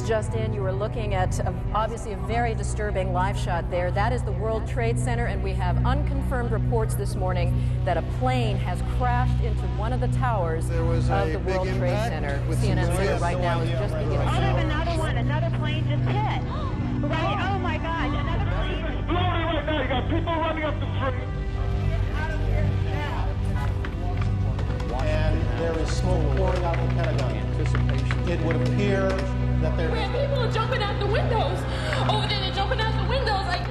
minutes just in, you are looking at obviously a very disturbing live shot there. That is the World Trade Center, and we have unconfirmed reports this morning that a plane has crashed into one of the towers of the World Trade Center. CNN Center right now is just beginning. Oh, there's another one. Another plane just hit. Right? Oh my God! Another plane. Slowly right now. You got people running up the street. And there is smoke pouring out of the Pentagon. Anticipation. It would appear that there. Man, people are jumping out the windows. Over there, they're jumping out the windows. Like.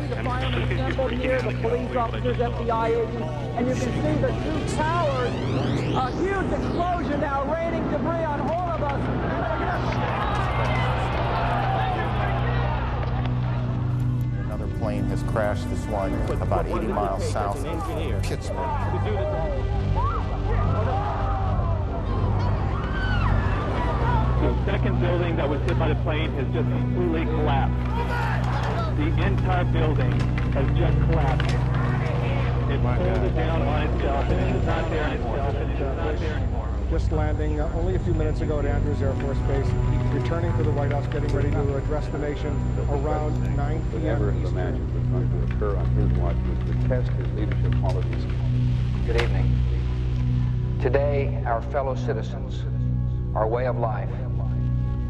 The firemen assembled here, the police officers, FBI agents, and you can see the two towers. A huge explosion now, raining debris on all of us. Another plane has crashed. This one about 80 miles south of Pittsburgh. The second building that was hit by the plane has just completely collapsed. The entire building has just collapsed. It pulled it down on itself, and it's not there anymore. Just landing only a few minutes ago at Andrews Air Force Base, returning to the White House, getting ready to address the nation around 9 p.m. Whatever he imagined was going to occur on his watch was to test his leadership qualities. Good evening. Today, our fellow citizens, our way of life,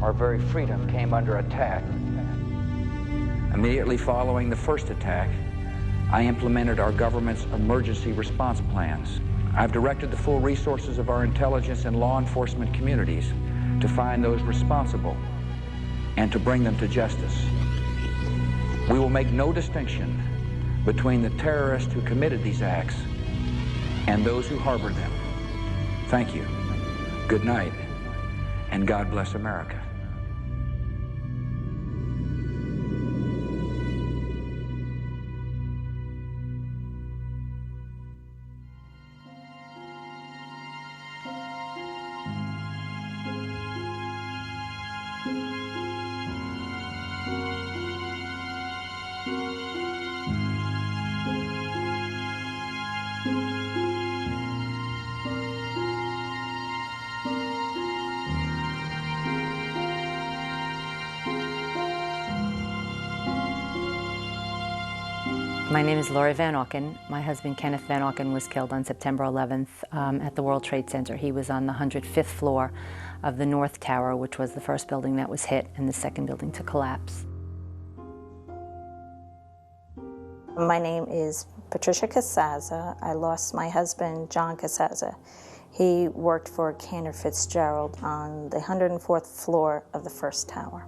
our very freedom came under attack. Immediately following the first attack, I implemented our government's emergency response plans. I've directed the full resources of our intelligence and law enforcement communities to find those responsible and to bring them to justice. We will make no distinction between the terrorists who committed these acts and those who harbored them. Thank you. Good night, and God bless America. My name is Laurie Van Auken. My husband, Kenneth Van Auken, was killed on September 11th at the World Trade Center. He was on the 105th floor of the North Tower, which was the first building that was hit and the second building to collapse. My name is Patricia Casaza. I lost my husband, John Casaza. He worked for Cantor Fitzgerald on the 104th floor of the first tower.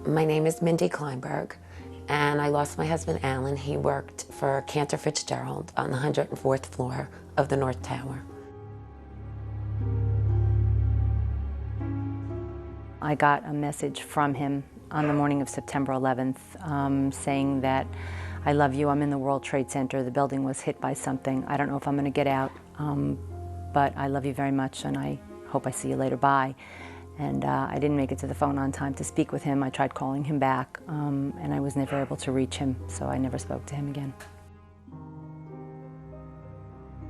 My name is Mindy Kleinberg, and I lost my husband, Alan. He worked for Cantor Fitzgerald on the 104th floor of the North Tower. I got a message from him on the morning of September 11th saying that, I love you, I'm in the World Trade Center, the building was hit by something, I don't know if I'm going to get out, but I love you very much and I hope I see you later, bye. And I didn't make it to the phone on time to speak with him. I tried calling him back, and I was never able to reach him, so I never spoke to him again.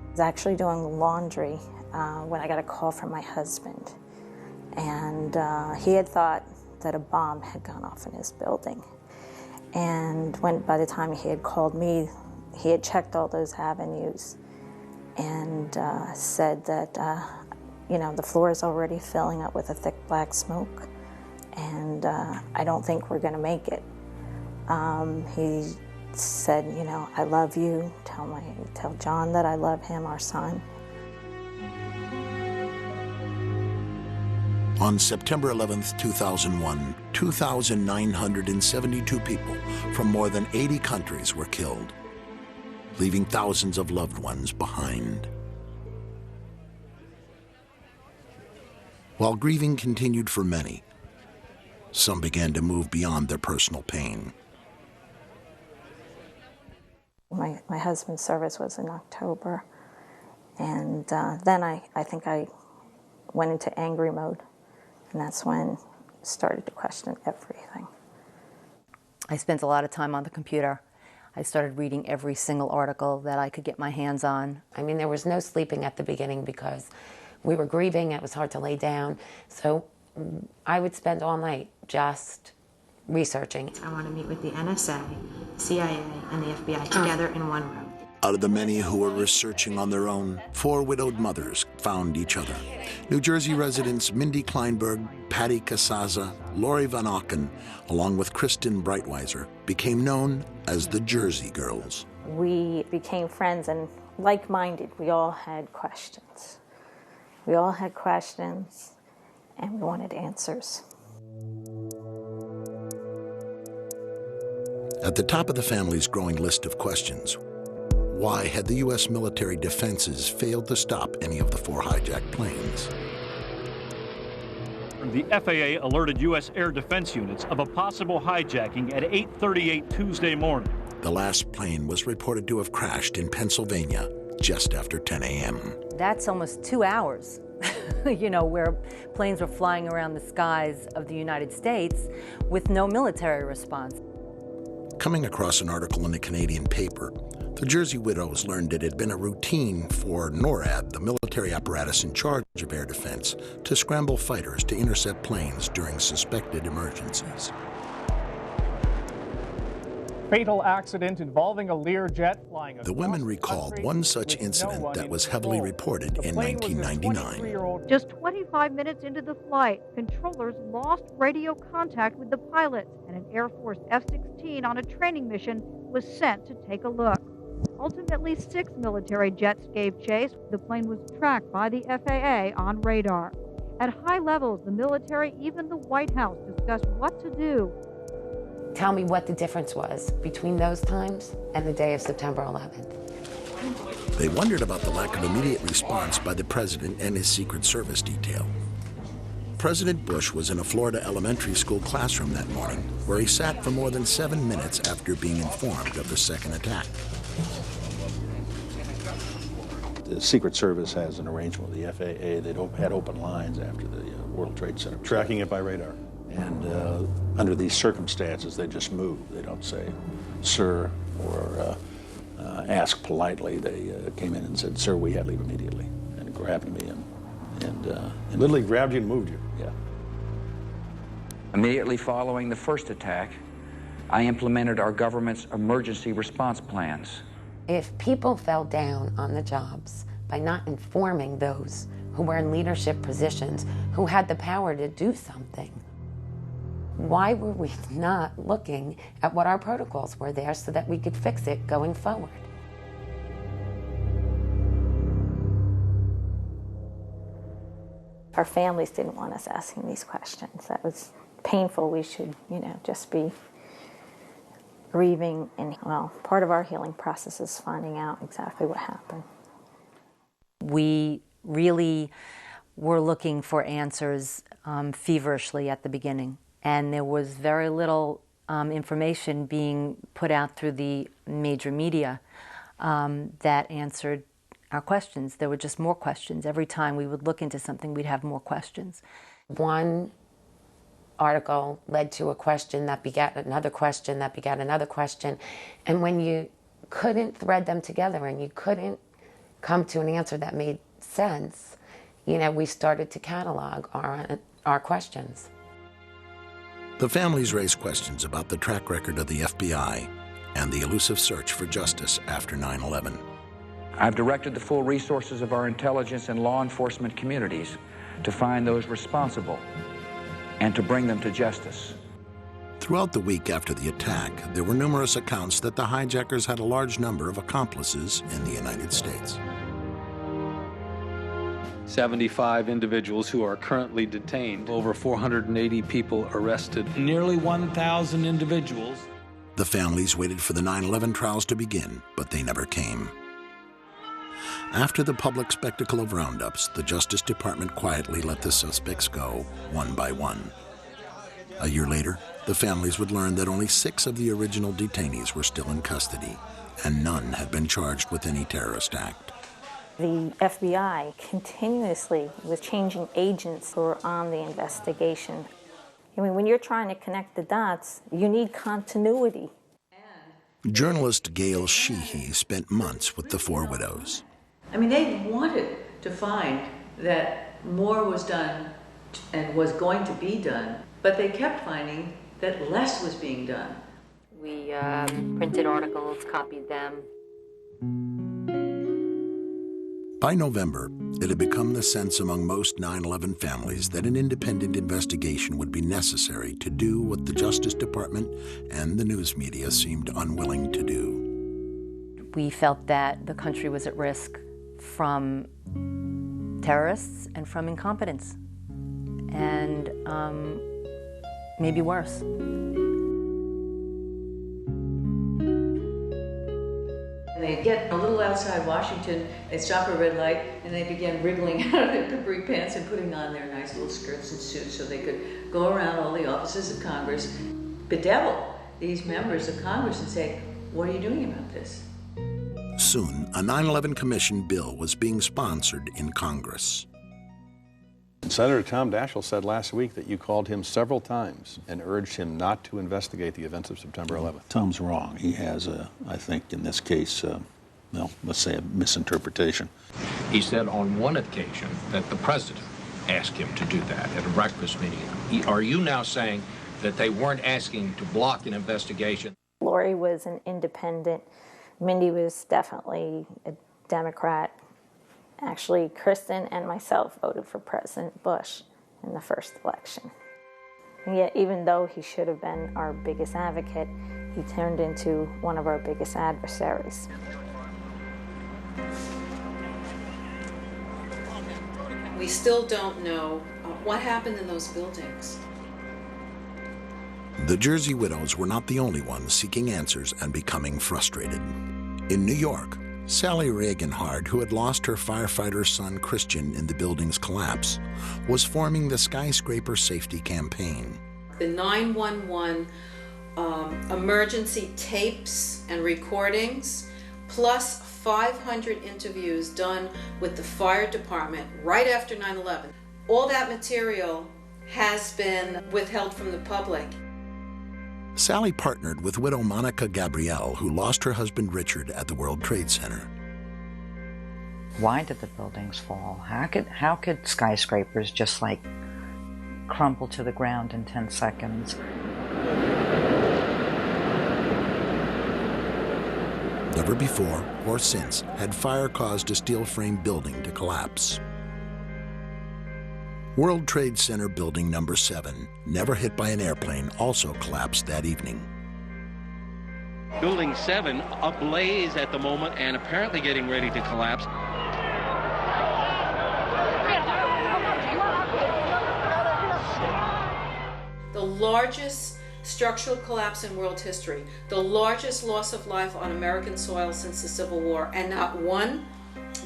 I was actually doing laundry when I got a call from my husband. And he had thought that a bomb had gone off in his building. And by the time he had called me, he had checked all those avenues and said that you know, the floor is already filling up with a thick black smoke, and I don't think we're gonna make it. He said, you know, I love you, tell John that I love him, our son. On September 11th, 2001, 2,972 people from more than 80 countries were killed, leaving thousands of loved ones behind. While grieving continued for many, some began to move beyond their personal pain. My husband's service was in October, and then I think I went into angry mode, and that's when I started to question everything. I spent a lot of time on the computer. I started reading every single article that I could get my hands on. I mean, there was no sleeping at the beginning because We were grieving, it was hard to lay down. So I would spend all night just researching. I want to meet with the NSA, CIA, and the FBI together in one room. Out of the many who were researching on their own, 4 widowed mothers found each other. New Jersey residents Mindy Kleinberg, Patty Casaza, Lori Van Auken, along with Kristen Breitweiser, became known as the Jersey Girls. We became friends and like-minded. We all had questions. We all had questions, and we wanted answers. At the top of the family's growing list of questions, why had the U.S. military defenses failed to stop any of the 4 hijacked planes? The FAA alerted U.S. air defense units of a possible hijacking at 8:38 Tuesday morning. The last plane was reported to have crashed in Pennsylvania just after 10 a.m. That's almost 2 hours, you know, where planes were flying around the skies of the United States with no military response. Coming across an article in a Canadian paper, the Jersey widows learned it had been a routine for NORAD, the military apparatus in charge of air defense, to scramble fighters to intercept planes during suspected emergencies. Fatal accident involving a Learjet flying. The women recalled one such incident that was heavily reported in 1999. Just 25 minutes into the flight, controllers lost radio contact with the pilots, and an Air Force F-16 on a training mission was sent to take a look. Ultimately, 6 military jets gave chase. The plane was tracked by the FAA on radar. At high levels, the military, even the White House, discussed what to do. Tell me what the difference was between those times and the day of September 11th. They wondered about the lack of immediate response by the president and his Secret Service detail. President Bush was in a Florida elementary school classroom that morning, where he sat for more than 7 minutes after being informed of the second attack. The Secret Service has an arrangement with the FAA. They had open lines after the World Trade Center. Tracking it by radar. And under these circumstances, they just move. They don't say, sir, or ask politely. They came in and said, sir, we had to leave immediately, and grabbed me and literally grabbed you and moved you, yeah. Immediately following the first attack, I implemented our government's emergency response plans. If people fell down on the jobs by not informing those who were in leadership positions, who had the power to do something, why were we not looking at what our protocols were there so that we could fix it going forward? Our families didn't want us asking these questions. That was painful. We should, just be grieving. And, well, part of our healing process is finding out exactly what happened. We really were looking for answers feverishly at the beginning. And there was very little information being put out through the major media that answered our questions. There were just more questions. Every time we would look into something, we'd have more questions. One article led to a question that begat another question that begat another question. And when you couldn't thread them together and you couldn't come to an answer that made sense, we started to catalog our questions. The families raised questions about the track record of the FBI and the elusive search for justice after 9/11. I've directed the full resources of our intelligence and law enforcement communities to find those responsible and to bring them to justice. Throughout the week after the attack, there were numerous accounts that the hijackers had a large number of accomplices in the United States. 75 individuals who are currently detained, over 480 people arrested, nearly 1,000 individuals. The families waited for the 9/11 trials to begin, but they never came. After the public spectacle of roundups, the Justice Department quietly let the suspects go, one by one. A year later, the families would learn that only 6 of the original detainees were still in custody, and none had been charged with any terrorist act. The FBI continuously was changing agents who were on the investigation. When you're trying to connect the dots, you need continuity. Journalist Gail Sheehy spent months with the 4 widows. They wanted to find that more was done and was going to be done, but they kept finding that less was being done. We printed articles, copied them. By November, it had become the sense among most 9/11 families that an independent investigation would be necessary to do what the Justice Department and the news media seemed unwilling to do. We felt that the country was at risk from terrorists and from incompetence, and maybe worse. They'd get a little outside Washington, they'd stop at a red light, and they began wriggling out of their capri pants and putting on their nice little skirts and suits so they could go around all the offices of Congress, bedevil these members of Congress and say, what are you doing about this? Soon, a 9/11 Commission bill was being sponsored in Congress. Senator Tom Daschle said last week that you called him several times and urged him not to investigate the events of September 11th. Tom's wrong. He has, I think, in this case, well, let's say a misinterpretation. He said on one occasion that the president asked him to do that at a breakfast meeting. Are you now saying that they weren't asking to block an investigation? Lori was an independent. Mindy was definitely a Democrat. Actually, Kristen and myself voted for President Bush in the first election. And yet, even though he should have been our biggest advocate, he turned into one of our biggest adversaries. We still don't know what happened in those buildings. The Jersey widows were not the only ones seeking answers and becoming frustrated. In New York, Sally Reaganhard, who had lost her firefighter son Christian in the building's collapse, was forming the Skyscraper Safety Campaign. The 911 emergency tapes and recordings, plus 500 interviews done with the fire department right after 9/11. All that material has been withheld from the public. Sally partnered with widow Monica Gabrielle, who lost her husband Richard at the World Trade Center. Why did the buildings fall? How could skyscrapers just like crumble to the ground in 10 seconds? Never before or since had fire caused a steel frame building to collapse. World Trade Center Building Number 7, never hit by an airplane, also collapsed that evening. Building 7 ablaze at the moment and apparently getting ready to collapse. The largest structural collapse in world history, the largest loss of life on American soil since the Civil War, and not one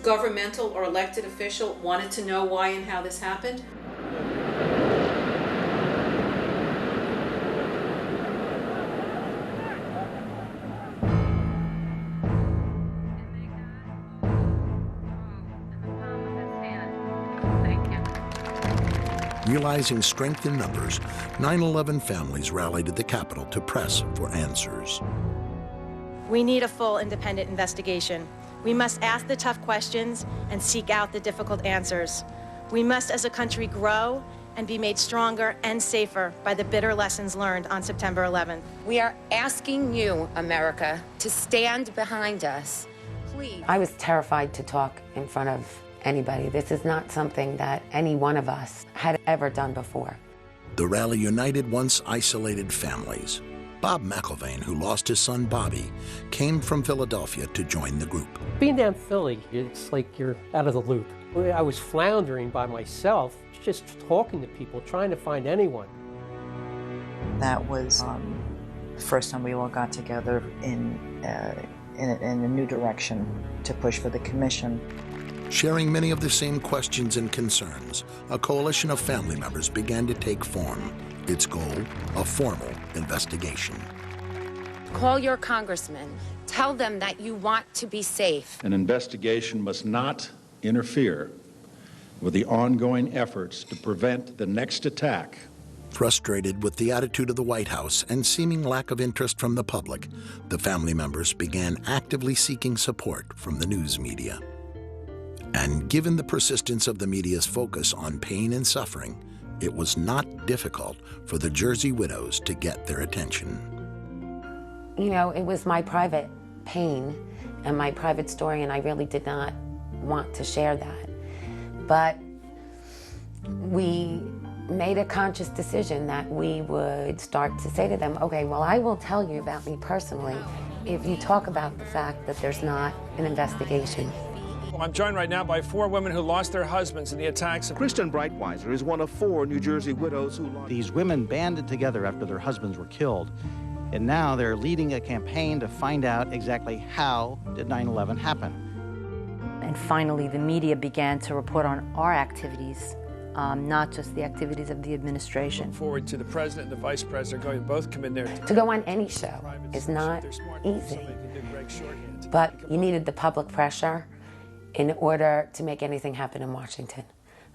governmental or elected official wanted to know why and how this happened. Realizing strength in numbers, 9/11 families rallied at the Capitol to press for answers. We need a full independent investigation. We must ask the tough questions and seek out the difficult answers. We must, as a country, grow and be made stronger and safer by the bitter lessons learned on September 11th. We are asking you, America, to stand behind us. Please. I was terrified to talk in front of anybody. This is not something that any one of us had ever done before. The rally united once isolated families. Bob McIlvaine, who lost his son Bobby, came from Philadelphia to join the group. Being down Philly, it's like you're out of the loop. I was floundering by myself, just talking to people, trying to find anyone. That was the first time we all got together in a new direction to push for the commission. Sharing many of the same questions and concerns, a coalition of family members began to take form. Its goal, a formal investigation. Call your congressman. Tell them that you want to be safe. An investigation must not interfere with the ongoing efforts to prevent the next attack. Frustrated with the attitude of the White House and seeming lack of interest from the public, the family members began actively seeking support from the news media. And given the persistence of the media's focus on pain and suffering, it was not difficult for the Jersey widows to get their attention. You know, it was my private pain and my private story, and I really did not want to share that. But we made a conscious decision that we would start to say to them, okay, well, I will tell you about me personally if you talk about the fact that there's not an investigation. I'm joined right now by 4 women who lost their husbands in the attacks. Kristen Breitweiser is one of 4 New Jersey widows who lost. These women banded together after their husbands were killed, and now they're leading a campaign to find out exactly how did 9/11 happen. And finally, the media began to report on our activities, not just the activities of the administration. Look forward to the president and the vice president going to both come in there. To go on any show is not easy, but you needed the public pressure in order to make anything happen in Washington.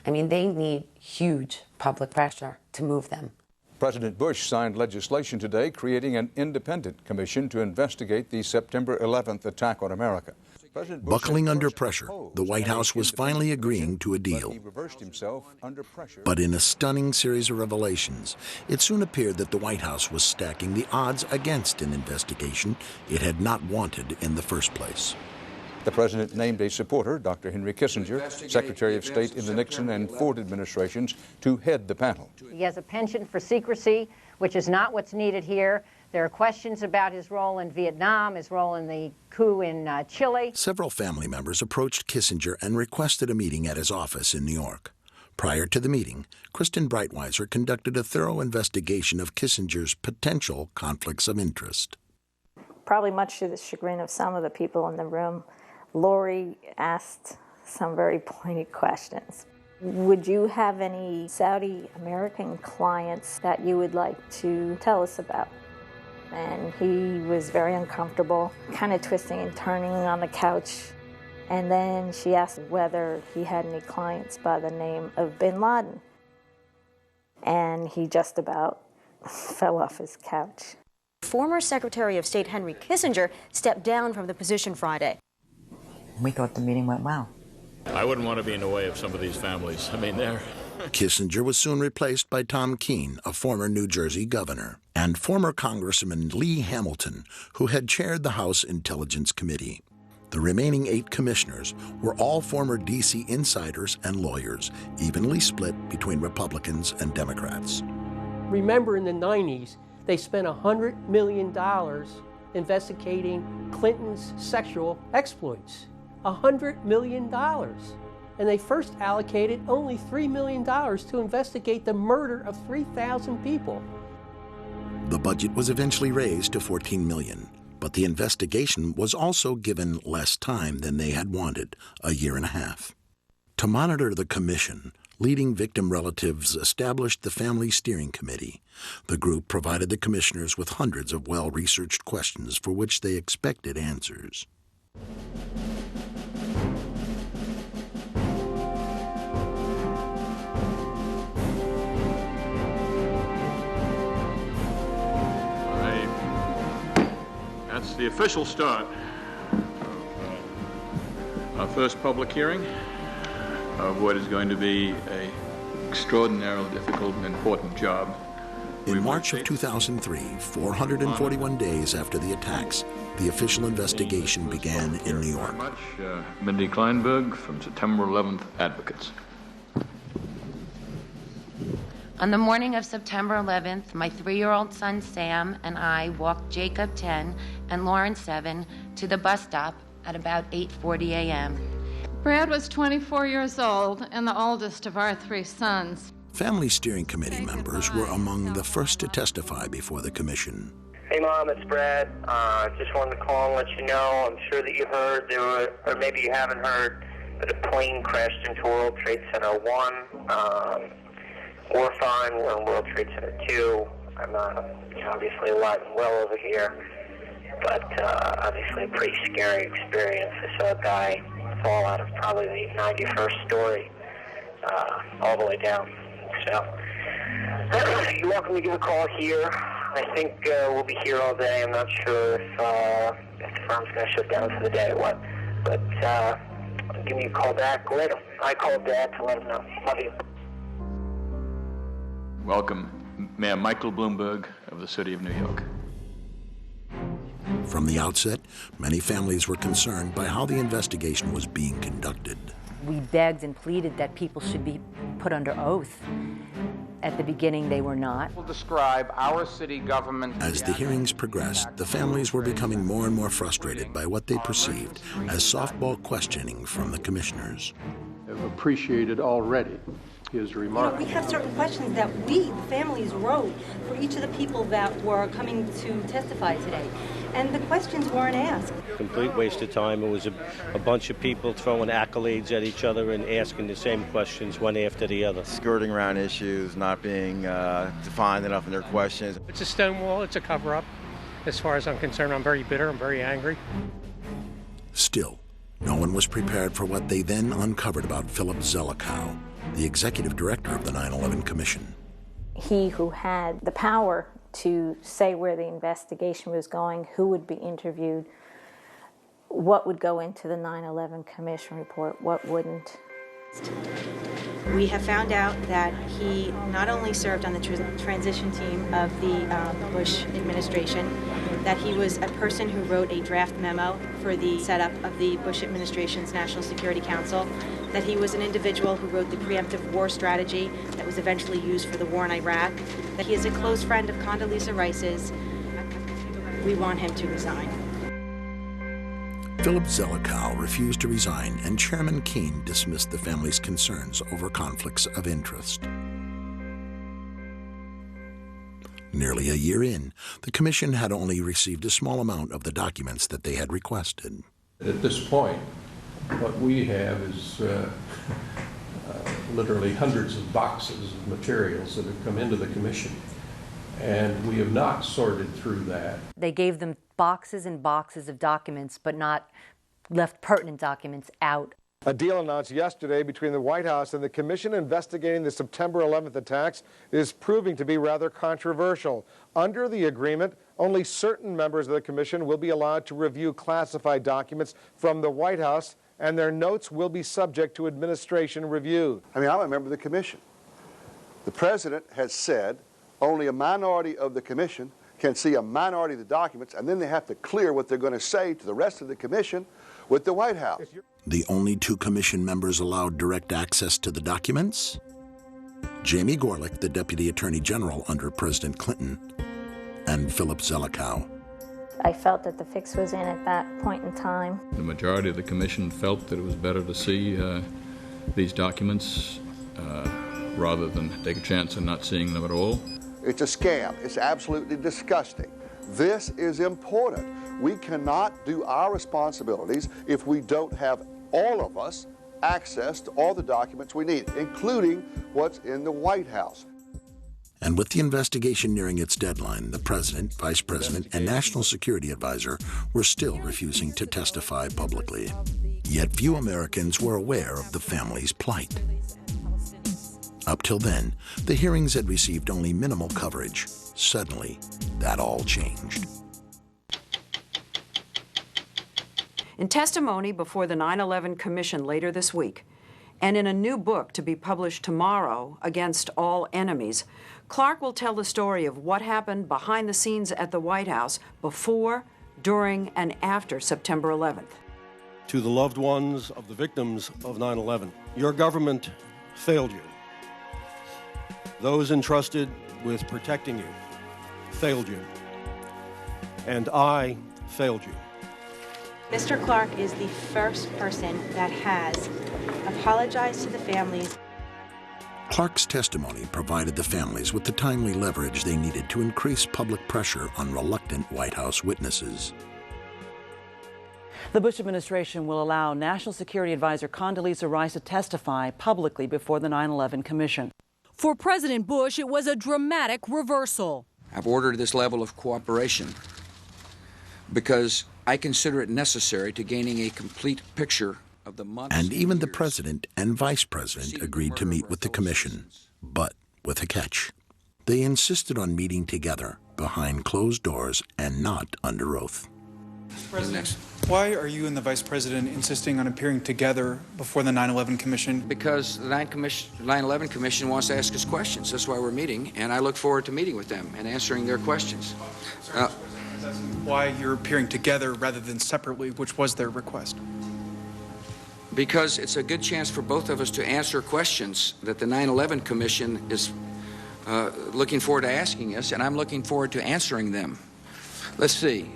I mean, they need huge public pressure to move them. President Bush signed legislation today creating an independent commission to investigate the September 11th attack on America. Buckling under pressure, the White House was finally agreeing to a deal. But in a stunning series of revelations, it soon appeared that the White House was stacking the odds against an investigation it had not wanted in the first place. The president named a supporter, Dr. Henry Kissinger, Secretary of State in the Nixon and Ford administrations, to head the panel. He has a penchant for secrecy, which is not what's needed here. There are questions about his role in Vietnam, his role in the coup in Chile. Several family members approached Kissinger and requested a meeting at his office in New York. Prior to the meeting, Kristen Breitweiser conducted a thorough investigation of Kissinger's potential conflicts of interest. Probably much to the chagrin of some of the people in the room, Lori asked some very pointed questions. Would you have any Saudi American clients that you would like to tell us about? And he was very uncomfortable, kind of twisting and turning on the couch. And then she asked whether he had any clients by the name of Bin Laden. And he just about fell off his couch. Former Secretary of State Henry Kissinger stepped down from the position Friday. We thought the meeting went well. I wouldn't want to be in the way of some of these families. I mean, they're... Kissinger was soon replaced by Tom Keene, a former New Jersey governor, and former Congressman Lee Hamilton, who had chaired the House Intelligence Committee. The remaining 8 commissioners were all former D.C. insiders and lawyers, evenly split between Republicans and Democrats. Remember, in the 90s, they spent $100 million investigating Clinton's sexual exploits. $100 million. And they first allocated only $3 million to investigate the murder of 3,000 people. The budget was eventually raised to $14 million, but the investigation was also given less time than they had wanted, a year and a half. To monitor the commission, leading victim relatives established the Family Steering Committee. The group provided the commissioners with hundreds of well-researched questions for which they expected answers. That's the official start of our first public hearing of what is going to be an extraordinarily difficult and important job. In March of 2003, 441 days after the attacks, the official investigation began in New York. Mindy Kleinberg from September 11th Advocates. On the morning of September 11th, my 3-year-old son Sam and I walked Jacob 10 and Lawrence 7 to the bus stop at about 8:40 a.m. Brad was 24 years old and the oldest of our 3 sons. Family Steering Committee members were among the first to testify before the commission. Hey Mom, it's Brad. Just wanted to call and let you know, I'm sure that you heard, or maybe you haven't heard, that a plane crashed into World Trade Center 1. We're fine, we're in World Trade Center 2. I'm obviously alive and well over here, but obviously a pretty scary experience. I saw a guy fall out of probably the 91st story all the way down. So you're welcome to give a call here. I think we'll be here all day. I'm not sure if the firm's going to shut down for the day or what, but give me a call back. I called Dad to let him know. Love you. Welcome, Mayor Michael Bloomberg of the City of New York. From the outset, many families were concerned by how the investigation was being conducted. We begged and pleaded that people should be put under oath. At the beginning, they were not. Will describe our city government. As the hearings progressed, the families were becoming more and more frustrated by what they perceived as softball questioning from the commissioners. I've appreciated already his remarks. We have certain questions that we, the families, wrote for each of the people that were coming to testify today. And the questions weren't asked. Complete waste of time. It was a bunch of people throwing accolades at each other and asking the same questions one after the other. Skirting around issues, not being defined enough in their questions. It's a stonewall. It's a cover-up. As far as I'm concerned, I'm very bitter. I'm very angry. Still, no one was prepared for what they then uncovered about Philip Zelikow, the executive director of the 9/11 Commission. He who had the power to say where the investigation was going, who would be interviewed, what would go into the 9/11 Commission report, what wouldn't. We have found out that he not only served on the transition team of the Bush administration, that he was a person who wrote a draft memo for the setup of the Bush administration's National Security Council, that he was an individual who wrote the preemptive war strategy that was eventually used for the war in Iraq, that he is a close friend of Condoleezza Rice's. We want him to resign. Philip Zelikow refused to resign, and Chairman Keene dismissed the family's concerns over conflicts of interest. Nearly a year in, the commission had only received a small amount of the documents that they had requested. At this point, what we have is literally hundreds of boxes of materials that have come into the commission, and we have not sorted through that. They gave them boxes and boxes of documents, but not left pertinent documents out. A deal announced yesterday between the White House and the commission investigating the September 11th attacks is proving to be rather controversial. Under the agreement, only certain members of the commission will be allowed to review classified documents from the White House, and their notes will be subject to administration review. I mean, I'm a member of the commission. The president has said only a minority of the commission can see a minority of the documents, and then they have to clear what they're going to say to the rest of the commission with the White House. The only two commission members allowed direct access to the documents? Jamie Gorelick, the Deputy Attorney General under President Clinton, and Philip Zelikow. I felt that the fix was in at that point in time. The majority of the commission felt that it was better to see these documents rather than take a chance of not seeing them at all. It's a scam. It's absolutely disgusting. This is important. We cannot do our responsibilities if we don't have all of us access to all the documents we need, including what's in the White House. And with the investigation nearing its deadline, the president, vice president, and national security advisor were still refusing to testify publicly. Yet few Americans were aware of the family's plight. Up till then, the hearings had received only minimal coverage. Suddenly, that all changed. In testimony before the 9/11 Commission later this week, and in a new book to be published tomorrow, Against All Enemies, Clark will tell the story of what happened behind the scenes at the White House before, during, and after September 11th. To the loved ones of the victims of 9/11, your government failed you. Those entrusted with protecting you failed you. And I failed you. Mr. Clark is the first person that has apologized to the families. Clark's testimony provided the families with the timely leverage they needed to increase public pressure on reluctant White House witnesses. The Bush administration will allow National Security Advisor Condoleezza Rice to testify publicly before the 9/11 Commission. For President Bush, it was a dramatic reversal. I've ordered this level of cooperation because I consider it necessary to gaining a complete picture of the months. And even the president and vice president agreed to meet with the commission, but with a catch. They insisted on meeting together behind closed doors and not under oath. Why are you and the Vice President insisting on appearing together before the 9/11 Commission? Because the 9/11 Commission wants to ask us questions. That's why we're meeting, and I look forward to meeting with them and answering their questions. Why you're appearing together rather than separately, which was their request? Because it's a good chance for both of us to answer questions that the 9/11 Commission is looking forward to asking us, and I'm looking forward to answering them. Let's see.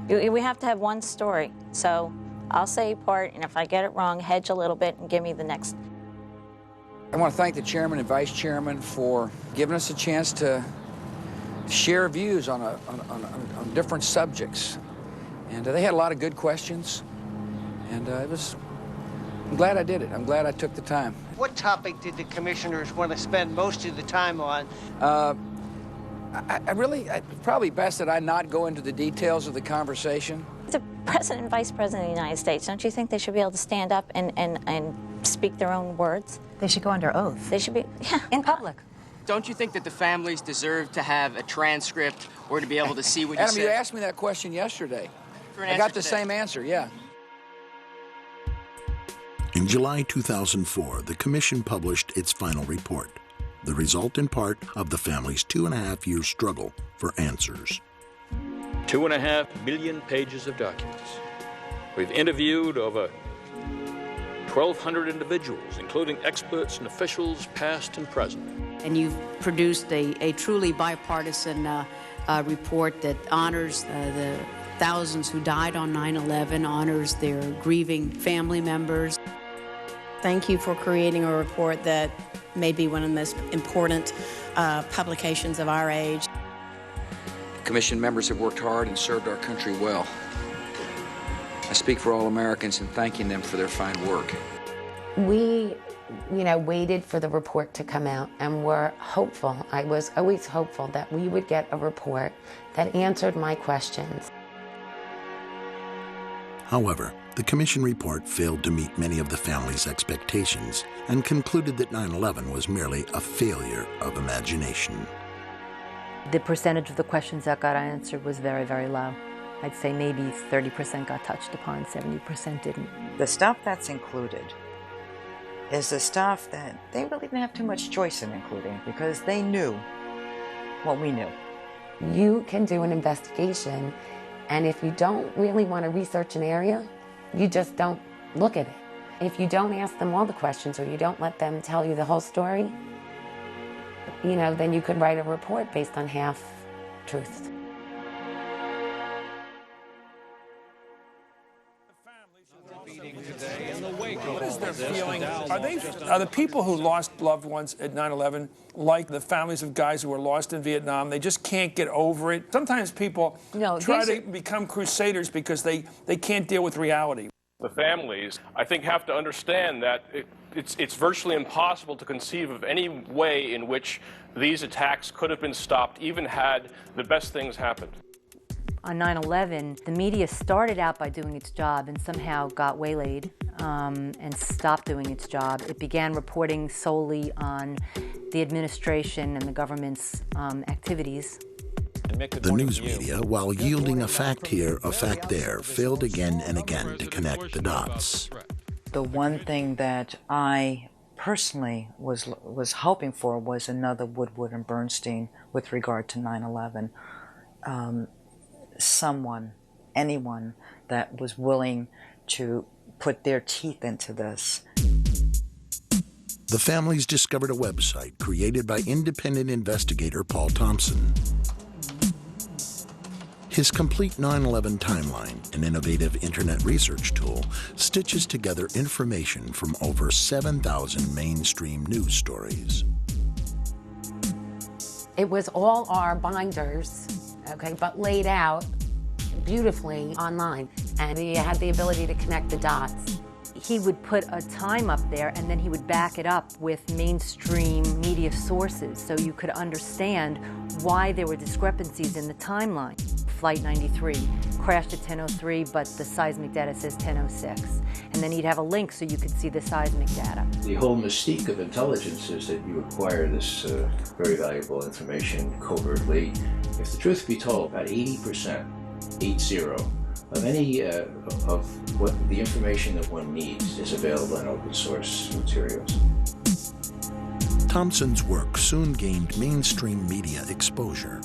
We have to have one story, so I'll say part, and if I get it wrong, hedge a little bit and give me the next. I want to thank the chairman and vice chairman for giving us a chance to share views on different subjects. And they had a lot of good questions, and I'm glad I did it. I'm glad I took the time. What topic did the commissioners want to spend most of the time on? It's probably best that I not go into the details of the conversation. The president and vice president of the United States, don't you think they should be able to stand up and speak their own words? They should go under oath. They should be, yeah. In public. Don't you think that the families deserve to have a transcript or to be able to see what you Adam, said? you asked me that question yesterday. For an I answer got the today. same answer, yeah. In July 2004, the commission published its final report, the result in part of the family's 2.5-year struggle for answers. 2.5 million pages of documents. We've interviewed over 1,200 individuals, including experts and officials past and present. And you've produced a truly bipartisan report that honors the thousands who died on 9/11, honors their grieving family members. Thank you for creating a report that may be one of the most important publications of our age. Commission members have worked hard and served our country well. I speak for all Americans in thanking them for their fine work. We, waited for the report to come out and were hopeful. I was always hopeful that we would get a report that answered my questions. However, the commission report failed to meet many of the family's expectations and concluded that 9/11 was merely a failure of imagination. The percentage of the questions that got answered was very, very low. I'd say maybe 30% got touched upon, 70% didn't. The stuff that's included is the stuff that they really didn't have too much choice in including because they knew what we knew. You can do an investigation, and if you don't really want to research an area, you just don't look at it. If you don't ask them all the questions or you don't let them tell you the whole story, then you could write a report based on half truth. What is their feeling? Are the people who lost loved ones at 9/11 like the families of guys who were lost in Vietnam? They just can't get over it. Sometimes people try to become crusaders because they can't deal with reality. The families, I think, have to understand that it's virtually impossible to conceive of any way in which these attacks could have been stopped, even had the best things happened. On 9/11, the media started out by doing its job and somehow got waylaid and stopped doing its job. It began reporting solely on the administration and the government's activities. The news media, while yielding a fact here, a fact there, failed again and again to connect the dots. The one thing that I personally was hoping for was another Woodward and Bernstein with regard to 9/11. Someone, anyone that was willing to put their teeth into this. The families discovered a website created by independent investigator Paul Thompson. His complete 9/11 timeline, an innovative internet research tool, stitches together information from over 7,000 mainstream news stories. It was all our binders, but laid out beautifully online, and he had the ability to connect the dots. He would put a time up there and then he would back it up with mainstream media sources so you could understand why there were discrepancies in the timeline. Flight 93 crashed at 10:03, but the seismic data says 10:06. And then he'd have a link so you could see the seismic data. The whole mystique of intelligence is that you acquire this very valuable information covertly. If the truth be told, about 80%, of any of what the information that one needs is available in open source materials. Thompson's work soon gained mainstream media exposure.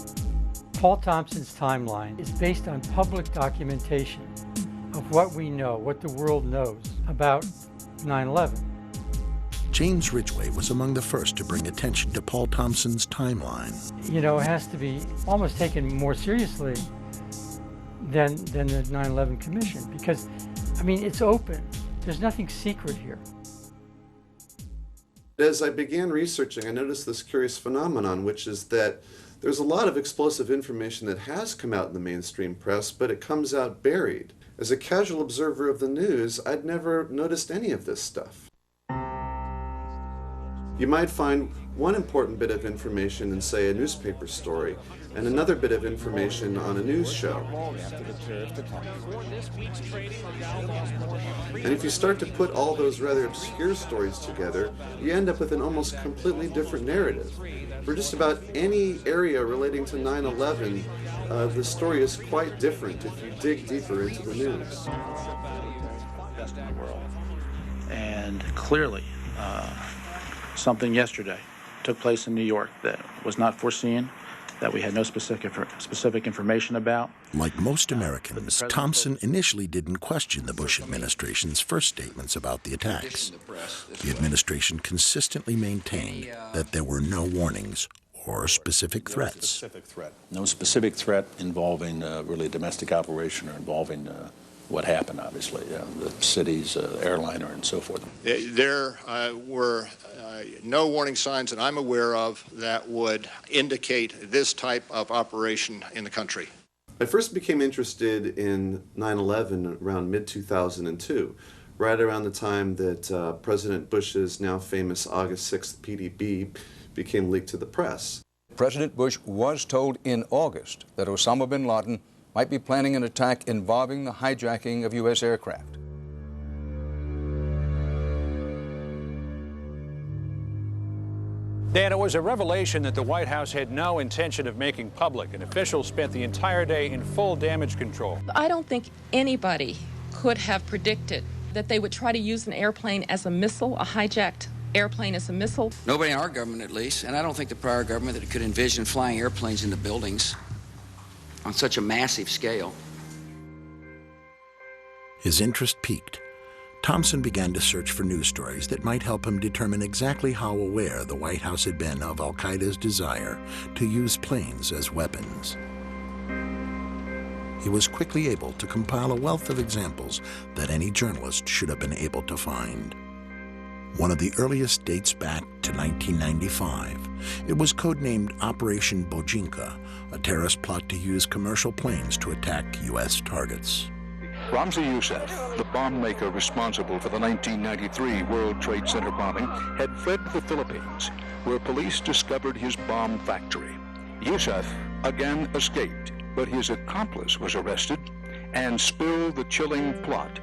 Paul Thompson's timeline is based on public documentation of what we know, what the world knows about 9/11. James Ridgway was among the first to bring attention to Paul Thompson's timeline. You know, it has to be almost taken more seriously than the 9/11 Commission because, I mean, it's open. There's nothing secret here. As I began researching, I noticed this curious phenomenon, which is that there's a lot of explosive information that has come out in the mainstream press, but it comes out buried. As a casual observer of the news, I'd never noticed any of this stuff. You might find one important bit of information in, say, a newspaper story, and another bit of information on a news show. And if you start to put all those rather obscure stories together, you end up with an almost completely different narrative. For just about any area relating to 9/11, the story is quite different if you dig deeper into the news. And clearly, something yesterday took place in New York that was not foreseen, that we had no specific information about. Like most Americans, Thompson initially didn't question the Bush administration's first statements about the attacks. The administration consistently maintained that there were no warnings or specific threats. No specific threat involving really a domestic operation or involving what happened, obviously, the city's airliner and so forth. There were no warning signs that I'm aware of that would indicate this type of operation in the country. I first became interested in 9/11 around mid-2002, right around the time that President Bush's now famous August 6th PDB became leaked to the press. President Bush was told in August that Osama bin Laden might be planning an attack involving the hijacking of U.S. aircraft. Dan, it was a revelation that the White House had no intention of making public, and officials spent the entire day in full damage control. I don't think anybody could have predicted that they would try to use an airplane as a missile, a hijacked airplane as a missile. Nobody in our government, at least, and I don't think the prior government that could envision flying airplanes into buildings on such a massive scale. His interest peaked. Thompson began to search for news stories that might help him determine exactly how aware the White House had been of al-Qaeda's desire to use planes as weapons. He was quickly able to compile a wealth of examples that any journalist should have been able to find. One of the earliest dates back to 1995. It was codenamed Operation Bojinka, a terrorist plot to use commercial planes to attack U.S. targets. Ramzi Youssef, the bomb maker responsible for the 1993 World Trade Center bombing, had fled to the Philippines, where police discovered his bomb factory. Youssef again escaped, but his accomplice was arrested and spilled the chilling plot.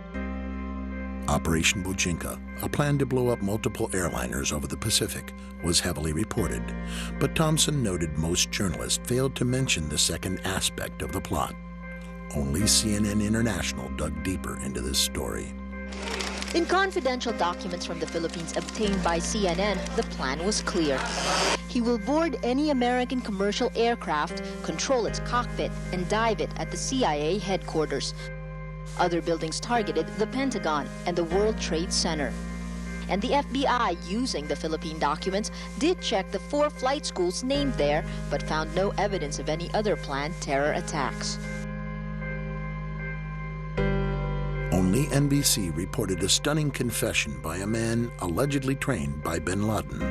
Operation Bojinka, a plan to blow up multiple airliners over the Pacific, was heavily reported, but Thompson noted most journalists failed to mention the second aspect of the plot. Only CNN International dug deeper into this story. In confidential documents from the Philippines obtained by CNN, the plan was clear. He will board any American commercial aircraft, control its cockpit, and dive it at the CIA headquarters. Other buildings targeted the Pentagon and the World Trade Center. And the FBI, using the Philippine documents, did check the 4 flight schools named there, but found no evidence of any other planned terror attacks. Only NBC reported a stunning confession by a man allegedly trained by bin Laden.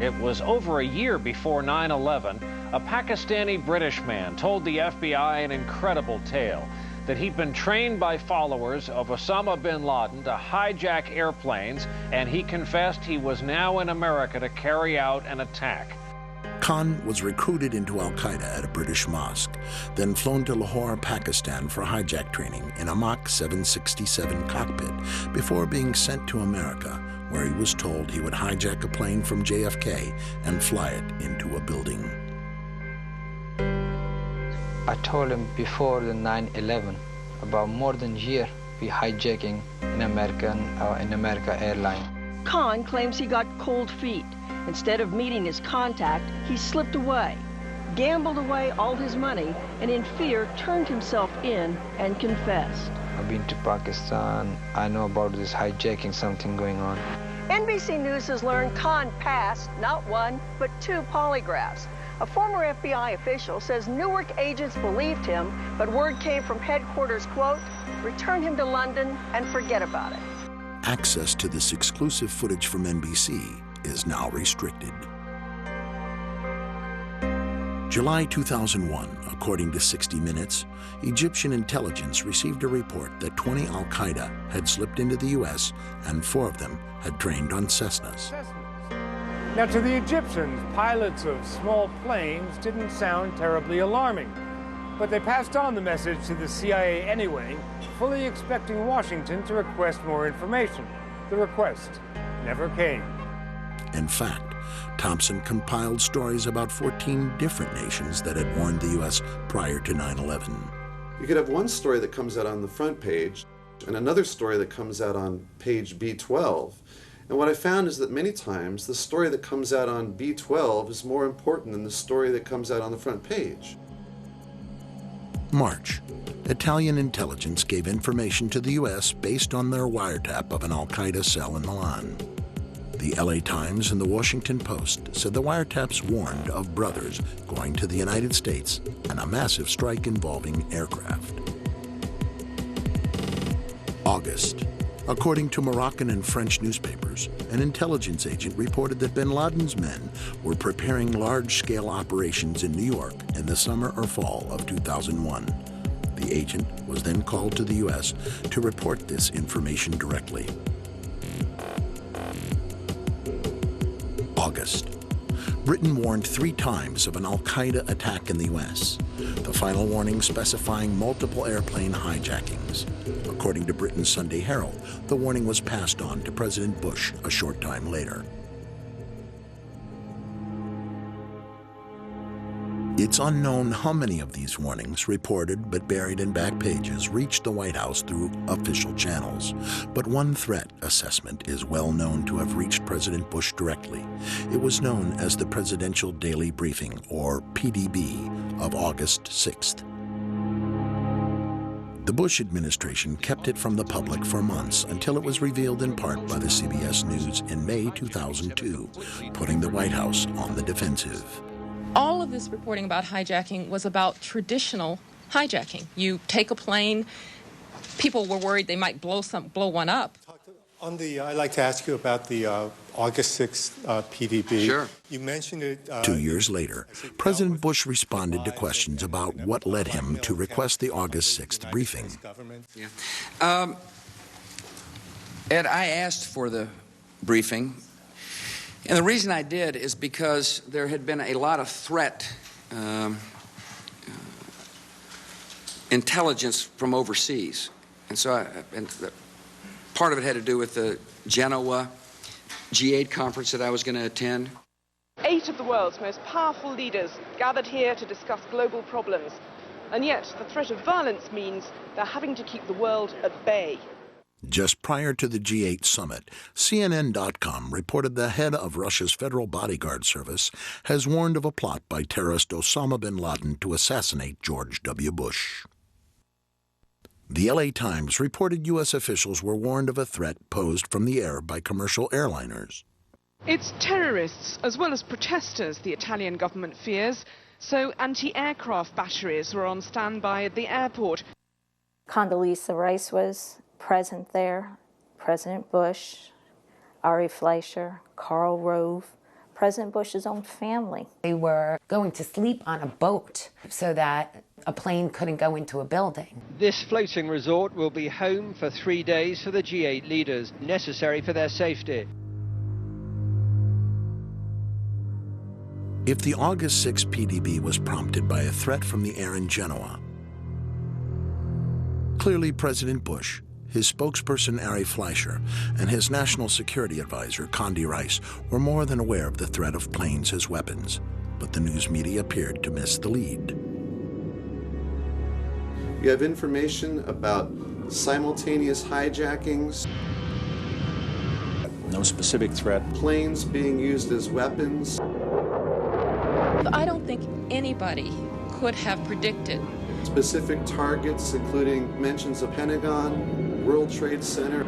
It was over a year before 9/11, a Pakistani-British man told the FBI an incredible tale, that he'd been trained by followers of Osama bin Laden to hijack airplanes, and he confessed he was now in America to carry out an attack. Khan was recruited into al-Qaeda at a British mosque, then flown to Lahore, Pakistan for hijack training in a Mach 767 cockpit before being sent to America, where he was told he would hijack a plane from JFK and fly it into a building. I told him before the 9/11, about more than a year we hijacking in America Airlines. Khan claims he got cold feet. Instead of meeting his contact, he slipped away, gambled away all his money, and in fear turned himself in and confessed. I've been to Pakistan. I know about this hijacking, something going on. NBC News has learned Khan passed not one, but 2 polygraphs. A former FBI official says Newark agents believed him, but word came from headquarters, quote, return him to London and forget about it. Access to this exclusive footage from NBC is now restricted. July 2001, according to 60 Minutes, Egyptian intelligence received a report that 20 al-Qaeda had slipped into the U.S. and 4 of them had trained on Cessnas. Now, to the Egyptians, pilots of small planes didn't sound terribly alarming, but they passed on the message to the CIA anyway, fully expecting Washington to request more information. The request never came. In fact, Thompson compiled stories about 14 different nations that had warned the U.S. prior to 9/11. You could have one story that comes out on the front page and another story that comes out on page B12. And what I found is that many times the story that comes out on B12 is more important than the story that comes out on the front page. March. Italian intelligence gave information to the U.S. based on their wiretap of an al-Qaeda cell in Milan. The LA Times and the Washington Post said the wiretaps warned of brothers going to the United States and a massive strike involving aircraft. August. According to Moroccan and French newspapers, an intelligence agent reported that bin Laden's men were preparing large-scale operations in New York in the summer or fall of 2001. The agent was then called to the U.S. to report this information directly. August. Britain warned 3 times of an al-Qaeda attack in the U.S., the final warning specifying multiple airplane hijackings. According to Britain's Sunday Herald, the warning was passed on to President Bush a short time later. It's unknown how many of these warnings, reported but buried in back pages, reached the White House through official channels. But one threat assessment is well known to have reached President Bush directly. It was known as the Presidential Daily Briefing, or PDB, of August 6th. The Bush administration kept it from the public for months until it was revealed in part by the CBS News in May 2002, putting the White House on the defensive. All of this reporting about hijacking was about traditional hijacking. You take a plane, people were worried they might blow one up. I'd like to ask you about the August 6th PDB. Sure. You mentioned it. 2 years later, President Bush responded to questions about what led him to request the August 6th briefing. Yeah. Ed, I asked for the briefing, and the reason I did is because there had been a lot of threat intelligence from overseas, and so part of it had to do with the Genoa G8 conference that I was going to attend. 8 of the world's most powerful leaders gathered here to discuss global problems, and yet the threat of violence means they're having to keep the world at bay. Just prior to the G8 summit, CNN.com reported the head of Russia's Federal Bodyguard Service has warned of a plot by terrorist Osama bin Laden to assassinate George W. Bush. The LA Times reported U.S. officials were warned of a threat posed from the air by commercial airliners. It's terrorists as well as protesters the Italian government fears, so anti-aircraft batteries were on standby at the airport. Condoleezza Rice was present there, President Bush, Ari Fleischer, Karl Rove, President Bush's own family. They were going to sleep on a boat so that a plane couldn't go into a building. This floating resort will be home for 3 days for the G8 leaders, necessary for their safety. If the August 6 PDB was prompted by a threat from the air in Genoa, clearly President Bush, his spokesperson Ari Fleischer, and his national security advisor Condi Rice were more than aware of the threat of planes as weapons, but the news media appeared to miss the lead. You have information about simultaneous hijackings. No specific threat. Planes being used as weapons. I don't think anybody could have predicted. Specific targets, including mentions of Pentagon, World Trade Center.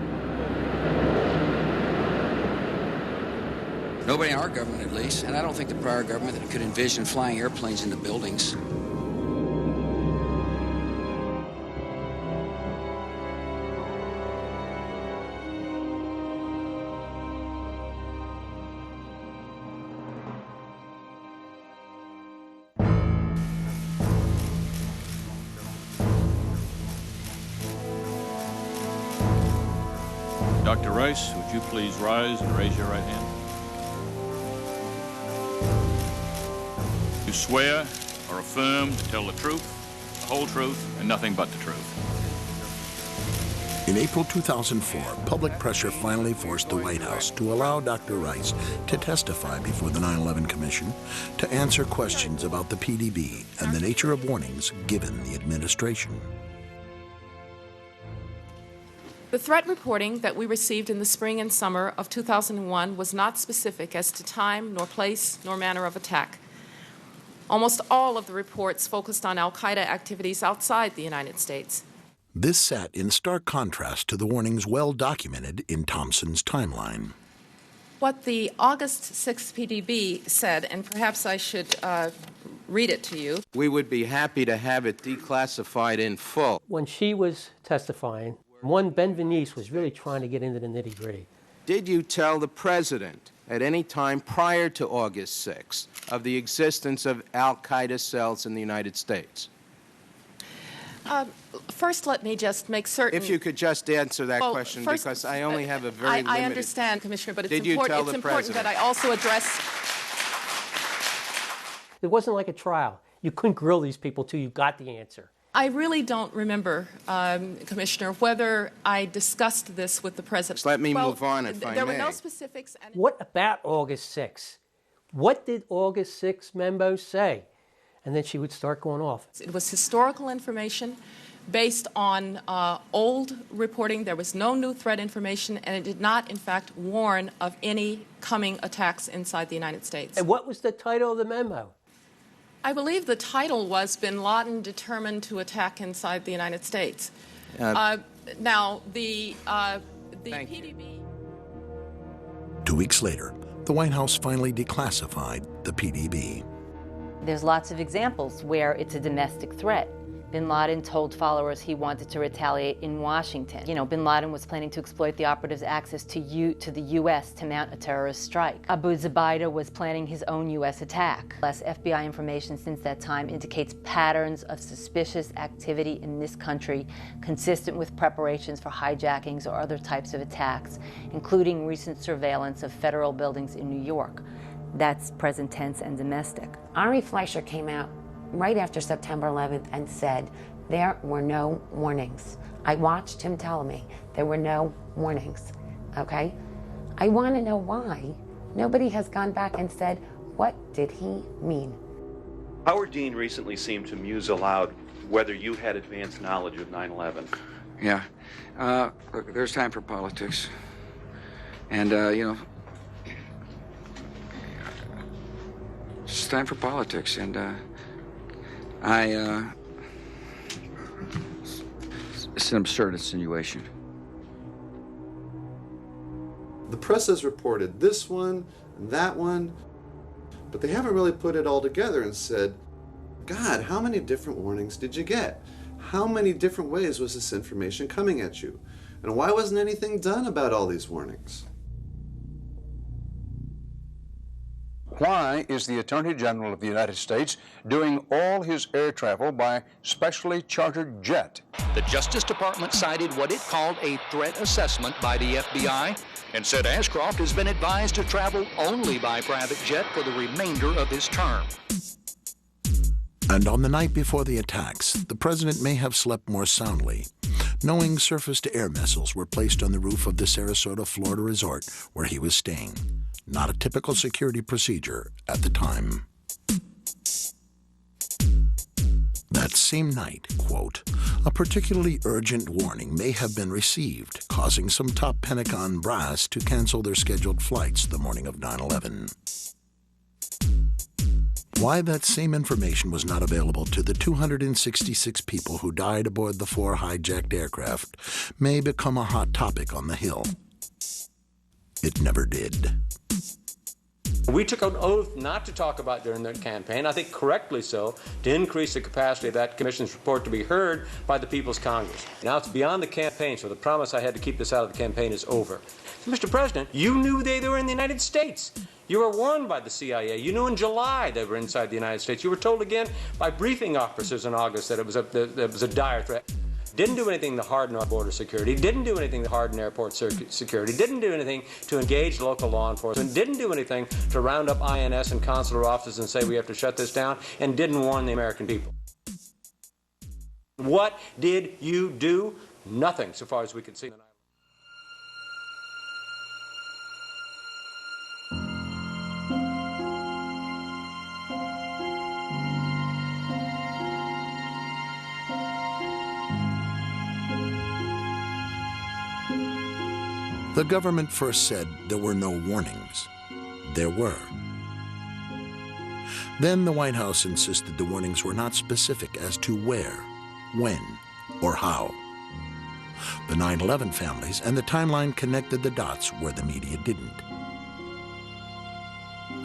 Nobody in our government, at least, and I don't think the prior government could envision flying airplanes into buildings. Dr. Rice, would you please rise and raise your right hand? You swear or affirm to tell the truth, the whole truth, and nothing but the truth. In April 2004, public pressure finally forced the White House to allow Dr. Rice to testify before the 9/11 Commission to answer questions about the PDB and the nature of warnings given the administration. The threat reporting that we received in the spring and summer of 2001 was not specific as to time, nor place, nor manner of attack. Almost all of the reports focused on al-Qaeda activities outside the United States. This sat in stark contrast to the warnings well documented in Thompson's timeline. What the August 6th PDB said, and perhaps I should read it to you. We would be happy to have it declassified in full. When she was testifying, one, Ben Venice was really trying to get into the nitty-gritty. Did you tell the President at any time prior to August 6th of the existence of al-Qaeda cells in the United States? First, let me just make certain. If you could just answer that question, first, because I only have a very limited... I understand, Commissioner, but it's Did you tell the important President? that I also address... It wasn't like a trial. You couldn't grill these people till you got the answer. I really don't remember, Commissioner, whether I discussed this with the President. Just let me move on, if I may. There were no specifics. And what about August 6th? What did August 6th memo say? And then she would start going off. It was historical information based on old reporting. There was no new threat information, and it did not, in fact, warn of any coming attacks inside the United States. And what was the title of the memo? I believe the title was Bin Laden Determined to Attack Inside the United States. Now, the PDB... 2 weeks later, the White House finally declassified the PDB. There's lots of examples where it's a domestic threat. Bin Laden told followers he wanted to retaliate in Washington. You know, Bin Laden was planning to exploit the operatives' access to the U.S. to mount a terrorist strike. Abu Zubaydah was planning his own U.S. attack. Less FBI information since that time indicates patterns of suspicious activity in this country consistent with preparations for hijackings or other types of attacks, including recent surveillance of federal buildings in New York. That's present tense and domestic. Ari Fleischer came out right after September 11th and said there were no warnings. I watched him tell me there were no warnings, okay? I want to know why nobody has gone back and said, what did he mean? Howard Dean recently seemed to muse aloud whether you had advanced knowledge of 9/11. Yeah. Look, there's time for politics. And, you know, it's time for politics, and it's an absurd insinuation. The press has reported this one and that one, but they haven't really put it all together and said, God, how many different warnings did you get? How many different ways was this information coming at you? And why wasn't anything done about all these warnings? Why is the Attorney General of the United States doing all his air travel by specially chartered jet? The Justice Department cited what it called a threat assessment by the FBI and said Ashcroft has been advised to travel only by private jet for the remainder of his term. And on the night before the attacks, the president may have slept more soundly, knowing surface-to-air missiles were placed on the roof of the Sarasota, Florida resort where he was staying. Not a typical security procedure at the time. That same night, quote, A particularly urgent warning may have been received, causing some top Pentagon brass to cancel their scheduled flights the morning of 9/11. Why that same information was not available to the 266 people who died aboard the 4 hijacked aircraft may become a hot topic on the Hill. It never did. We took an oath not to talk about during the campaign, I think correctly so, to increase the capacity of that commission's report to be heard by the People's Congress. Now it's beyond the campaign, so the promise I had to keep this out of the campaign is over. So, Mr. President, you knew they were in the United States. You were warned by the CIA. You knew in July they were inside the United States. You were told again by briefing officers in August that it was a dire threat. Didn't do anything to harden our border security, didn't do anything to harden airport security, didn't do anything to engage local law enforcement, didn't do anything to round up INS and consular offices and say we have to shut this down, and didn't warn the American people. What did you do? Nothing, so far as we could see. The government first said there were no warnings. There were. Then the White House insisted the warnings were not specific as to where, when, or how. The 9/11 families and the timeline connected the dots where the media didn't.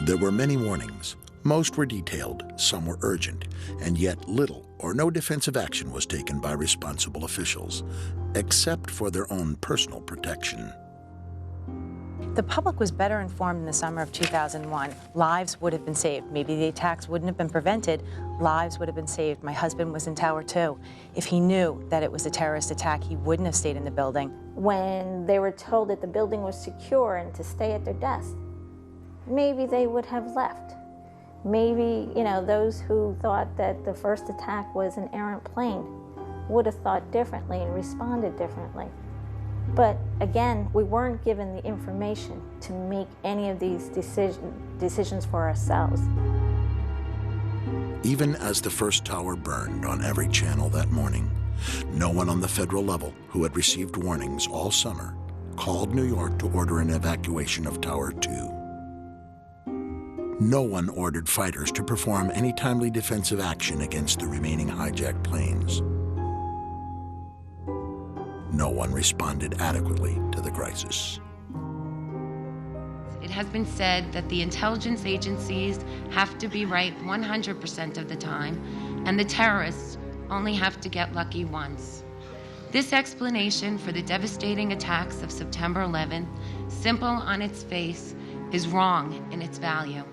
There were many warnings. Most were detailed, some were urgent, and yet little or no defensive action was taken by responsible officials, except for their own personal protection. The public was better informed in the summer of 2001. Lives would have been saved. Maybe the attacks wouldn't have been prevented. Lives would have been saved. My husband was in Tower 2. If he knew that it was a terrorist attack, he wouldn't have stayed in the building. When they were told that the building was secure and to stay at their desk, maybe they would have left. Maybe, those who thought that the first attack was an errant plane would have thought differently and responded differently. But again, we weren't given the information to make any of these decisions for ourselves. Even as the first tower burned on every channel that morning, no one on the federal level who had received warnings all summer called New York to order an evacuation of Tower 2. No one ordered fighters to perform any timely defensive action against the remaining hijacked planes. No one responded adequately to the crisis. It has been said that the intelligence agencies have to be right 100% of the time, and the terrorists only have to get lucky once. This explanation for the devastating attacks of September 11th, simple on its face, is wrong in its value.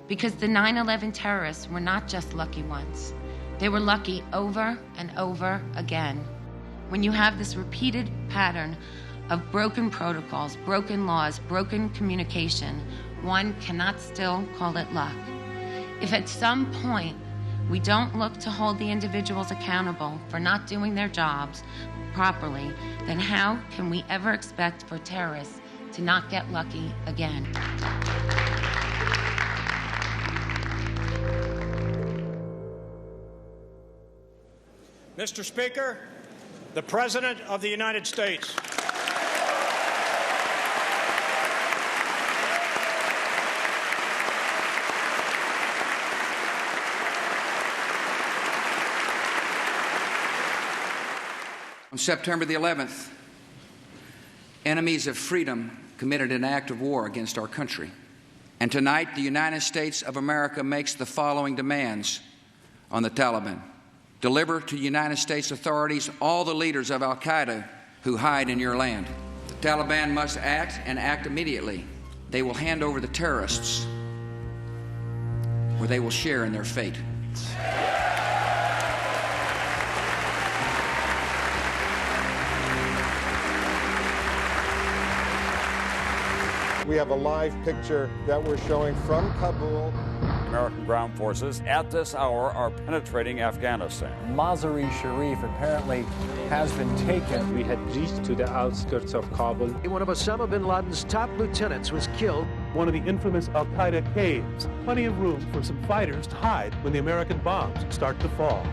Because the 9/11 terrorists were not just lucky once. They were lucky over and over again. When you have this repeated pattern of broken protocols, broken laws, broken communication, one cannot still call it luck. If at some point we don't look to hold the individuals accountable for not doing their jobs properly, then how can we ever expect for terrorists to not get lucky again? Mr. Speaker, the President of the United States. On September the 11th, enemies of freedom committed an act of war against our country. And tonight, the United States of America makes the following demands on the Taliban. Deliver to United States authorities all the leaders of al-Qaeda who hide in your land. The Taliban must act and act immediately. They will hand over the terrorists, or they will share in their fate. We have a live picture that we're showing from Kabul. American ground forces at this hour are penetrating Afghanistan. Mazar-e-Sharif apparently has been taken. We had reached to the outskirts of Kabul. One of Osama bin Laden's top lieutenants was killed. One of the infamous al-Qaeda caves. Plenty of room for some fighters to hide when the American bombs start to fall.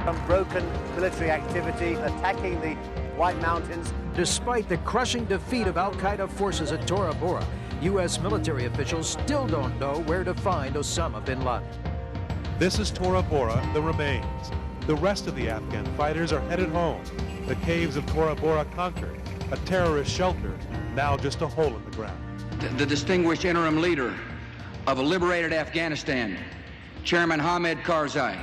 Unbroken military activity attacking the White Mountains. Despite the crushing defeat of al-Qaeda forces at Tora Bora, U.S. military officials still don't know where to find Osama bin Laden. This is Tora Bora, the remains. The rest of the Afghan fighters are headed home. The caves of Tora Bora conquered, a terrorist shelter, now just a hole in the ground. The distinguished interim leader of a liberated Afghanistan, Chairman Hamid Karzai.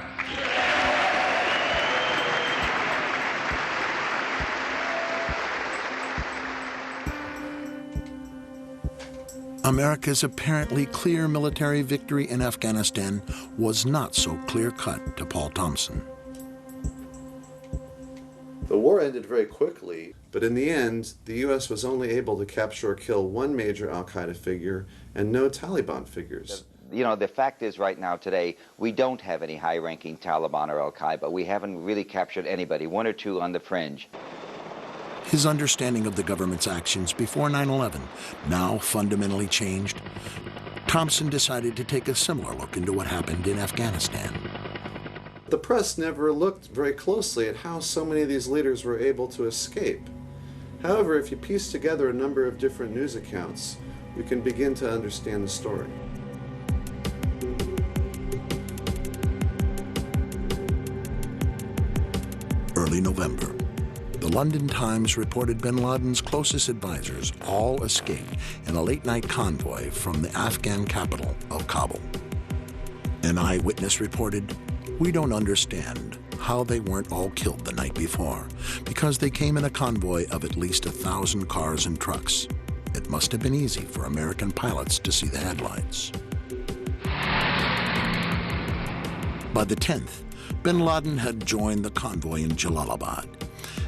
America's apparently clear military victory in Afghanistan was not so clear-cut to Paul Thompson. The war ended very quickly, but in the end, the U.S. was only able to capture or kill one major al-Qaeda figure and no Taliban figures. You know, the fact is right now today, we don't have any high-ranking Taliban or al-Qaeda. We haven't really captured anybody, one or two on the fringe. His understanding of the government's actions before 9/11 now fundamentally changed. Thompson decided to take a similar look into what happened in Afghanistan. The press never looked very closely at how so many of these leaders were able to escape. However, if you piece together a number of different news accounts, you can begin to understand the story. Early November, the London Times reported bin Laden's closest advisors all escaped in a late-night convoy from the Afghan capital of Kabul. An eyewitness reported, "We don't understand how they weren't all killed the night before, because they came in a convoy of at least 1,000 cars and trucks. It must have been easy for American pilots to see the headlights." By the 10th, bin Laden had joined the convoy in Jalalabad.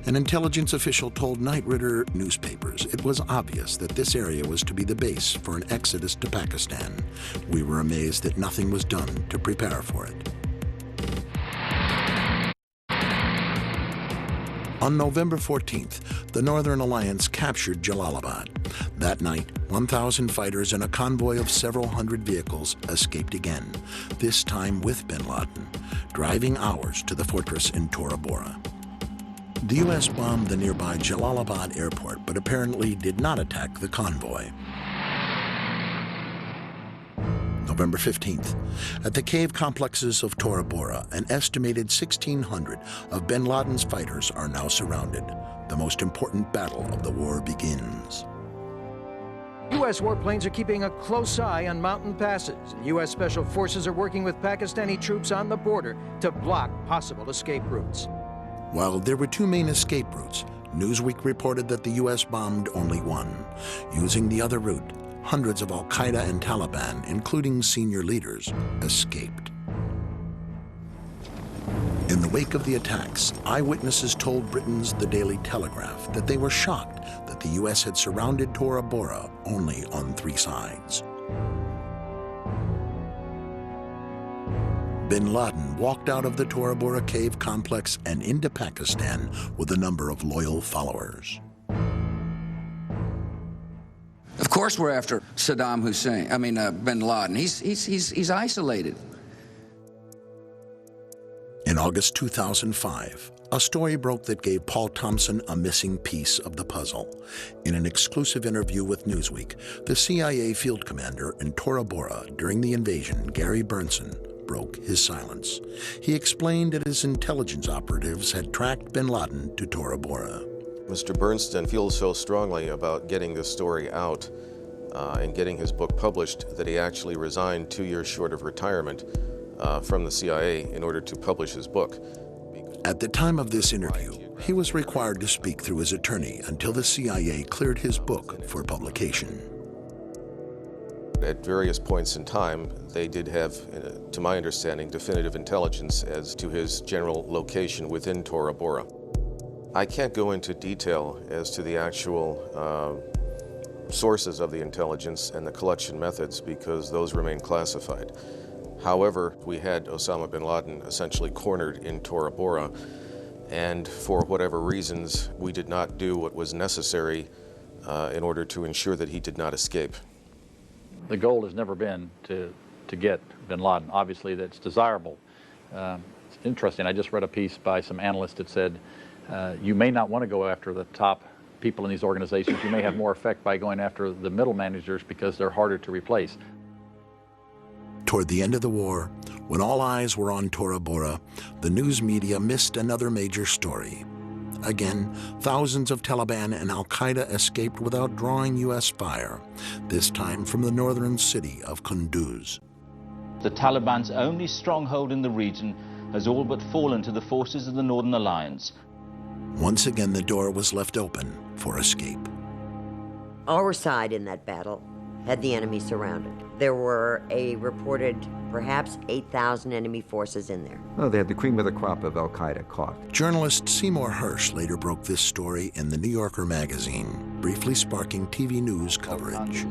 An intelligence official told Knight Ridder newspapers it was obvious that this area was to be the base for an exodus to Pakistan. We were amazed that nothing was done to prepare for it. On November 14th, the Northern Alliance captured Jalalabad. That night, 1,000 fighters and a convoy of several hundred vehicles escaped again, this time with bin Laden, driving hours to the fortress in Tora Bora. The U.S. bombed the nearby Jalalabad airport, but apparently did not attack the convoy. November 15th, at the cave complexes of Tora Bora, an estimated 1,600 of bin Laden's fighters are now surrounded. The most important battle of the war begins. U.S. warplanes are keeping a close eye on mountain passes. U.S. Special Forces are working with Pakistani troops on the border to block possible escape routes. While there were two main escape routes, Newsweek reported that the U.S. bombed only one. Using the other route, hundreds of al-Qaeda and Taliban, including senior leaders, escaped. In the wake of the attacks, eyewitnesses told Britain's The Daily Telegraph that they were shocked that the U.S. had surrounded Tora Bora only on 3 sides. Bin Laden walked out of the Tora Bora cave complex and into Pakistan with a number of loyal followers. Of course we're after Saddam Hussein, bin Laden. He's isolated. In August 2005, a story broke that gave Paul Thompson a missing piece of the puzzle. In an exclusive interview with Newsweek, the CIA field commander in Tora Bora during the invasion, Gary Bernsen, broke his silence. He explained that his intelligence operatives had tracked bin Laden to Tora Bora. Mr. Bernsen feels so strongly about getting this story out and getting his book published that he actually resigned 2 years short of retirement from the CIA in order to publish his book. At the time of this interview, he was required to speak through his attorney until the CIA cleared his book for publication. At various points in time, they did have, to my understanding, definitive intelligence as to his general location within Tora Bora. I can't go into detail as to the actual sources of the intelligence and the collection methods because those remain classified. However, we had Osama bin Laden essentially cornered in Tora Bora, and for whatever reasons, we did not do what was necessary in order to ensure that he did not escape. The goal has never been to get bin Laden. Obviously, that's desirable. It's interesting. I just read a piece by some analysts that said you may not want to go after the top people in these organizations. You may have more effect by going after the middle managers because they're harder to replace. Toward the end of the war, when all eyes were on Tora Bora, the news media missed another major story. Again, thousands of Taliban and al-Qaeda escaped without drawing U.S. fire, this time from the northern city of Kunduz. The Taliban's only stronghold in the region has all but fallen to the forces of the Northern Alliance. Once again, the door was left open for escape. Our side in that battle had the enemy surrounded. There were a reported perhaps 8,000 enemy forces in there. Oh, they had the cream of the crop of al-Qaeda caught. Journalist Seymour Hersh later broke this story in the New Yorker magazine, briefly sparking TV news coverage.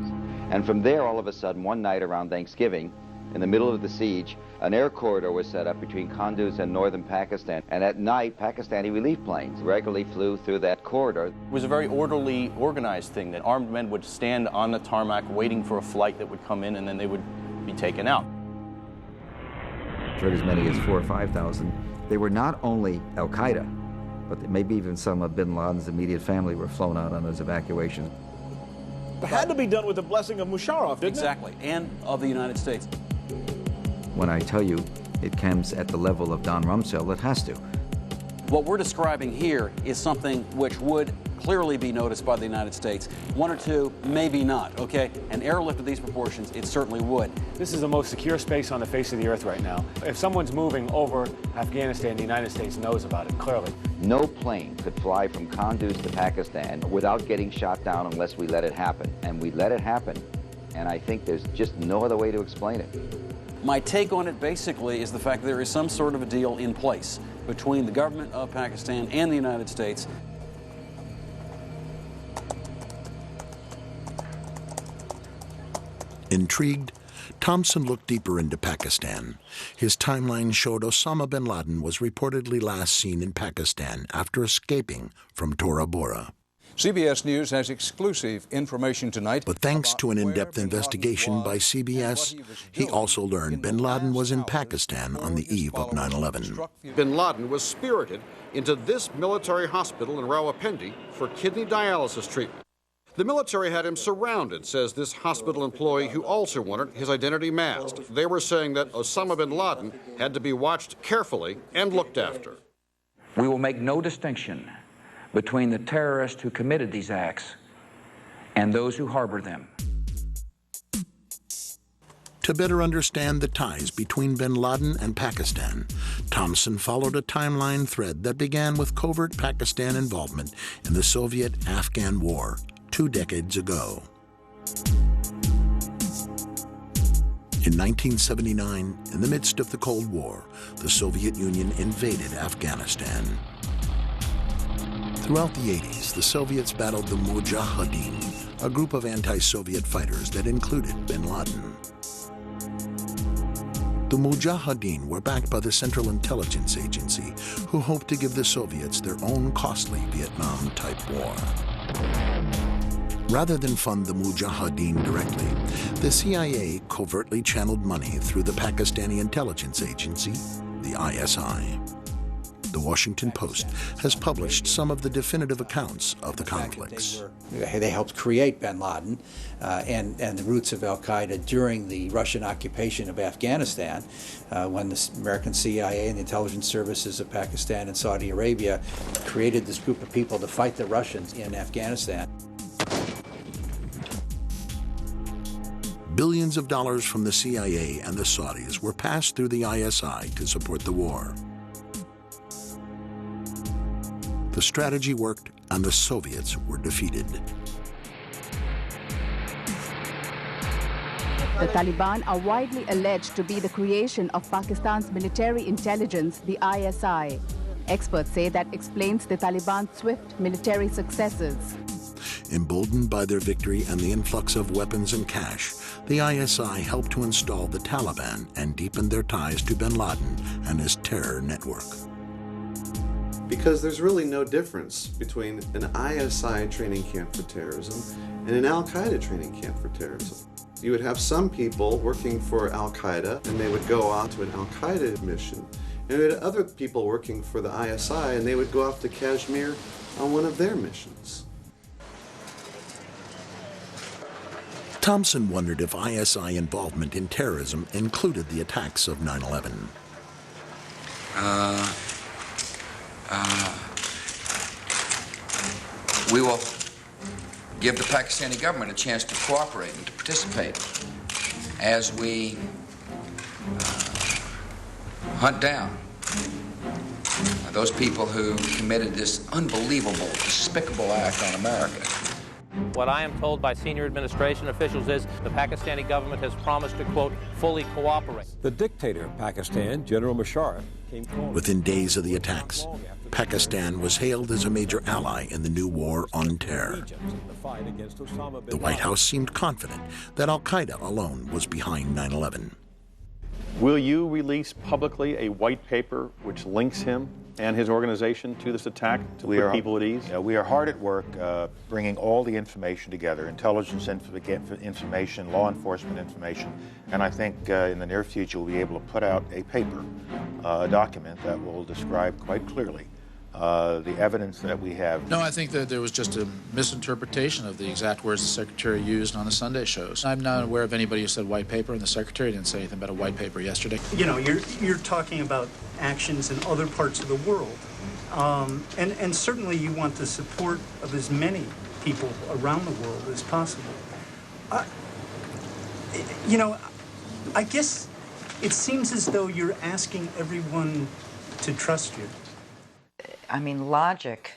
And from there, all of a sudden, one night around Thanksgiving, in the middle of the siege, an air corridor was set up between Kunduz and northern Pakistan. And at night, Pakistani relief planes regularly flew through that corridor. It was a very orderly, organized thing that armed men would stand on the tarmac waiting for a flight that would come in, and then they would be taken out. As many as 4,000 or 5,000. They were not only al-Qaeda, but maybe even some of bin Laden's immediate family were flown out on those evacuations. It had to be done with the blessing of Musharraf, didn't Exactly, and of the United States. When I tell you it comes at the level of Don Rumsfeld, it has to. What we're describing here is something which would clearly be noticed by the United States. One or two, maybe not, okay? An airlift of these proportions, it certainly would. This is the most secure space on the face of the earth right now. If someone's moving over Afghanistan, the United States knows about it, clearly. No plane could fly from Kunduz to Pakistan without getting shot down unless we let it happen. And we let it happen. And I think there's just no other way to explain it. My take on it basically is the fact that there is some sort of a deal in place between the government of Pakistan and the United States. Intrigued, Thompson looked deeper into Pakistan. His timeline showed Osama bin Laden was reportedly last seen in Pakistan after escaping from Tora Bora. CBS News has exclusive information tonight. But thanks to an in-depth investigation by CBS, he also learned bin Laden was in Pakistan on the eve of 9/11. Bin Laden was spirited into this military hospital in Rawalpindi for kidney dialysis treatment. The military had him surrounded, says this hospital employee who also wanted his identity masked. They were saying that Osama bin Laden had to be watched carefully and looked after. We will make no distinction between the terrorists who committed these acts and those who harbor them. To better understand the ties between bin Laden and Pakistan, Thompson followed a timeline thread that began with covert Pakistan involvement in the Soviet-Afghan War 2 decades ago. In 1979, in the midst of the Cold War, the Soviet Union invaded Afghanistan. Throughout the 80s, the Soviets battled the Mujahideen, a group of anti-Soviet fighters that included bin Laden. The Mujahideen were backed by the Central Intelligence Agency, who hoped to give the Soviets their own costly Vietnam-type war. Rather than fund the Mujahideen directly, the CIA covertly channeled money through the Pakistani intelligence agency, the ISI. The Washington Post has published some of the definitive accounts of the conflicts. They helped create bin Laden and the roots of al-Qaeda during the Russian occupation of Afghanistan, when the American CIA and the intelligence services of Pakistan and Saudi Arabia created this group of people to fight the Russians in Afghanistan. Billions of dollars from the CIA and the Saudis were passed through the ISI to support the war. The strategy worked, and the Soviets were defeated. The Taliban are widely alleged to be the creation of Pakistan's military intelligence, the ISI. Experts say that explains the Taliban's swift military successes. Emboldened by their victory and the influx of weapons and cash, the ISI helped to install the Taliban and deepen their ties to bin Laden and his terror network. Because there's really no difference between an ISI training camp for terrorism and an al-Qaeda training camp for terrorism. You would have some people working for al-Qaeda, and they would go out to an al-Qaeda mission, And we had other people working for the ISI, and they would go off to Kashmir on one of their missions. Thompson wondered if ISI involvement in terrorism included the attacks of 9/11. We will give the Pakistani government a chance to cooperate and to participate as we hunt down those people who committed this unbelievable, despicable act on America. What I am told by senior administration officials is the Pakistani government has promised to, quote, fully cooperate. The dictator of Pakistan, General Musharraf, came forward. Within days of the attacks, Pakistan was hailed as a major ally in the new war on terror. The White House seemed confident that al-Qaeda alone was behind 9/11. Will you release publicly a white paper which links him and his organization to this attack to put people at ease? We are hard at work bringing all the information together, intelligence information, law enforcement information, and I think in the near future we'll be able to put out a paper, a document that will describe quite clearly the evidence that we have. No, I think that there was just a misinterpretation of the exact words the Secretary used on the Sunday shows. I'm not aware of anybody who said white paper, and the Secretary didn't say anything about a white paper yesterday. You know, you're talking about actions in other parts of the world, and certainly you want the support of as many people around the world as possible. You know, I guess it seems as though you're asking everyone to trust you. I mean, logic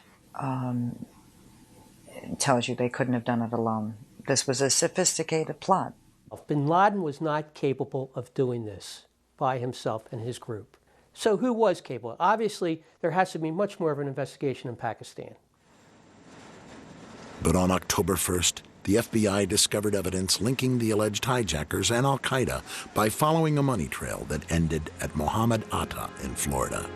tells you they couldn't have done it alone. This was a sophisticated plot. Bin Laden was not capable of doing this by himself and his group. So who was capable? Obviously, there has to be much more of an investigation in Pakistan. But on October 1st, the FBI discovered evidence linking the alleged hijackers and al-Qaeda by following a money trail that ended at Mohammed Atta in Florida.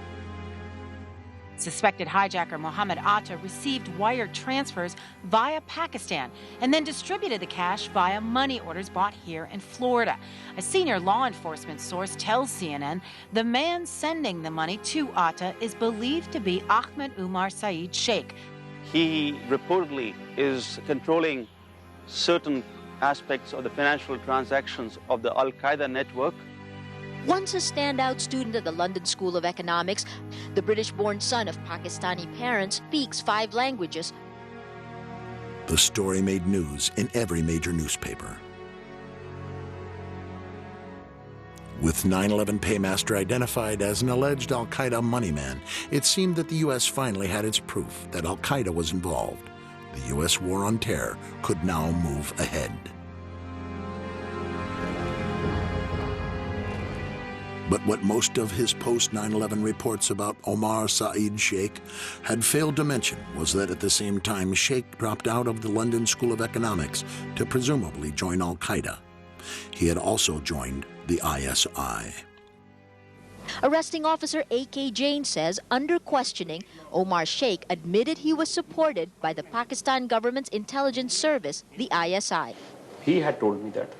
Suspected hijacker Mohammed Atta received wire transfers via Pakistan and then distributed the cash via money orders bought here in Florida. A senior law enforcement source tells CNN the man sending the money to Atta is believed to be Ahmed Umar Saeed Sheikh. He reportedly is controlling certain aspects of the financial transactions of the al-Qaeda network. Once a standout student at the London School of Economics, the British-born son of Pakistani parents speaks 5 languages. The story made news in every major newspaper. With 9/11 paymaster identified as an alleged al-Qaeda moneyman, it seemed that the U.S. finally had its proof that al-Qaeda was involved. The U.S. war on terror could now move ahead. But what most of his post-9/11 reports about Omar Saeed Sheikh had failed to mention was that at the same time Sheikh dropped out of the London School of Economics to presumably join al-Qaeda. He had also joined the ISI. Arresting officer A.K. Jain says, under questioning, Omar Sheikh admitted he was supported by the Pakistan government's intelligence service, the ISI. He had told me that.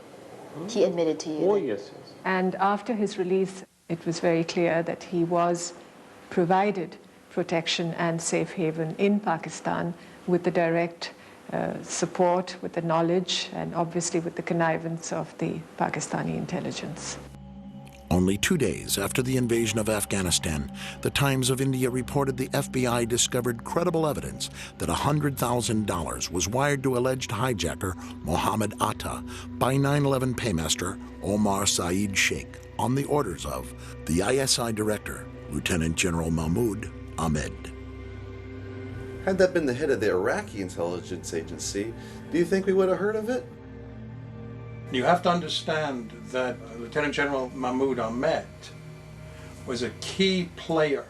He admitted to you? Oh, yes. And after his release, it was very clear that he was provided protection and safe haven in Pakistan with the direct support, with the knowledge, and obviously with the connivance of the Pakistani intelligence. Only 2 days after the invasion of Afghanistan, the Times of India reported the FBI discovered credible evidence that $100,000 was wired to alleged hijacker Mohammed Atta by 9/11 paymaster Omar Saeed Sheikh on the orders of the ISI director, Lieutenant General Mahmoud Ahmed. Had that been the head of the Iraqi intelligence agency, do you think we would have heard of it? You have to understand that Lieutenant General Mahmoud Ahmed was a key player.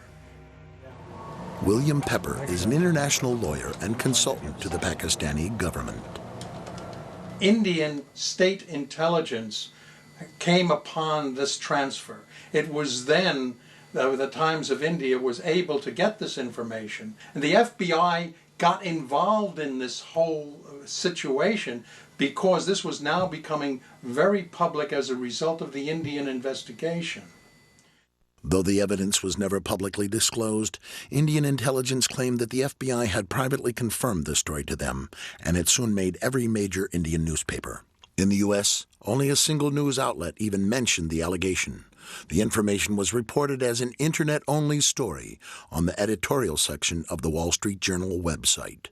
William Pepper is an international lawyer and consultant to the Pakistani government. Indian state intelligence came upon this transfer. It was then that the Times of India was able to get this information, and the FBI got involved in this whole situation because this was now becoming very public as a result of the Indian investigation. Though the evidence was never publicly disclosed, Indian intelligence claimed that the FBI had privately confirmed the story to them, and it soon made every major Indian newspaper. In the U.S., only a single news outlet even mentioned the allegation. The information was reported as an Internet-only story on the editorial section of the Wall Street Journal website.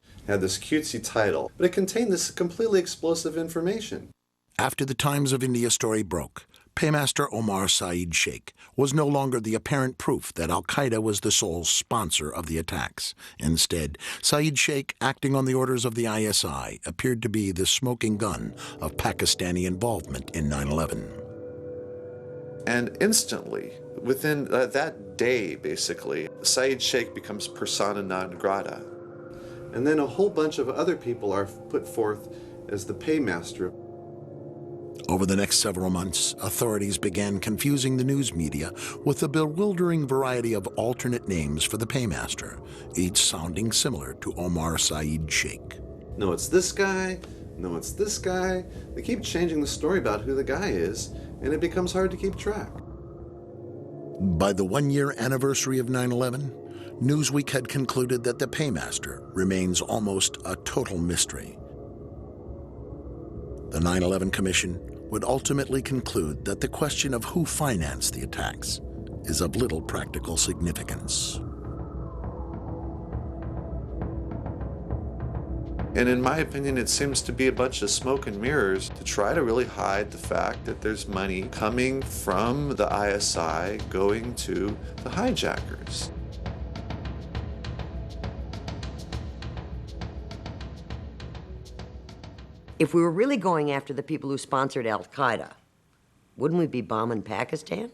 It had this cutesy title, but it contained this completely explosive information. After the Times of India story broke, Paymaster Omar Saeed Sheikh was no longer the apparent proof that al-Qaeda was the sole sponsor of the attacks. Instead, Saeed Sheikh, acting on the orders of the ISI, appeared to be the smoking gun of Pakistani involvement in 9/11. And instantly, within that day, basically, Saeed Sheikh becomes persona non grata. And then a whole bunch of other people are put forth as the paymaster. Over the next several months, authorities began confusing the news media with a bewildering variety of alternate names for the paymaster, each sounding similar to Omar Saeed Sheikh. No, it's this guy. No, it's this guy. They keep changing the story about who the guy is, and it becomes hard to keep track. By the one-year anniversary of 9/11, Newsweek had concluded that the paymaster remains almost a total mystery. The 9/11 Commission would ultimately conclude that the question of who financed the attacks is of little practical significance. And in my opinion, it seems to be a bunch of smoke and mirrors to try to really hide the fact that there's money coming from the ISI going to the hijackers. If we were really going after the people who sponsored al-Qaeda, wouldn't we be bombing Pakistan?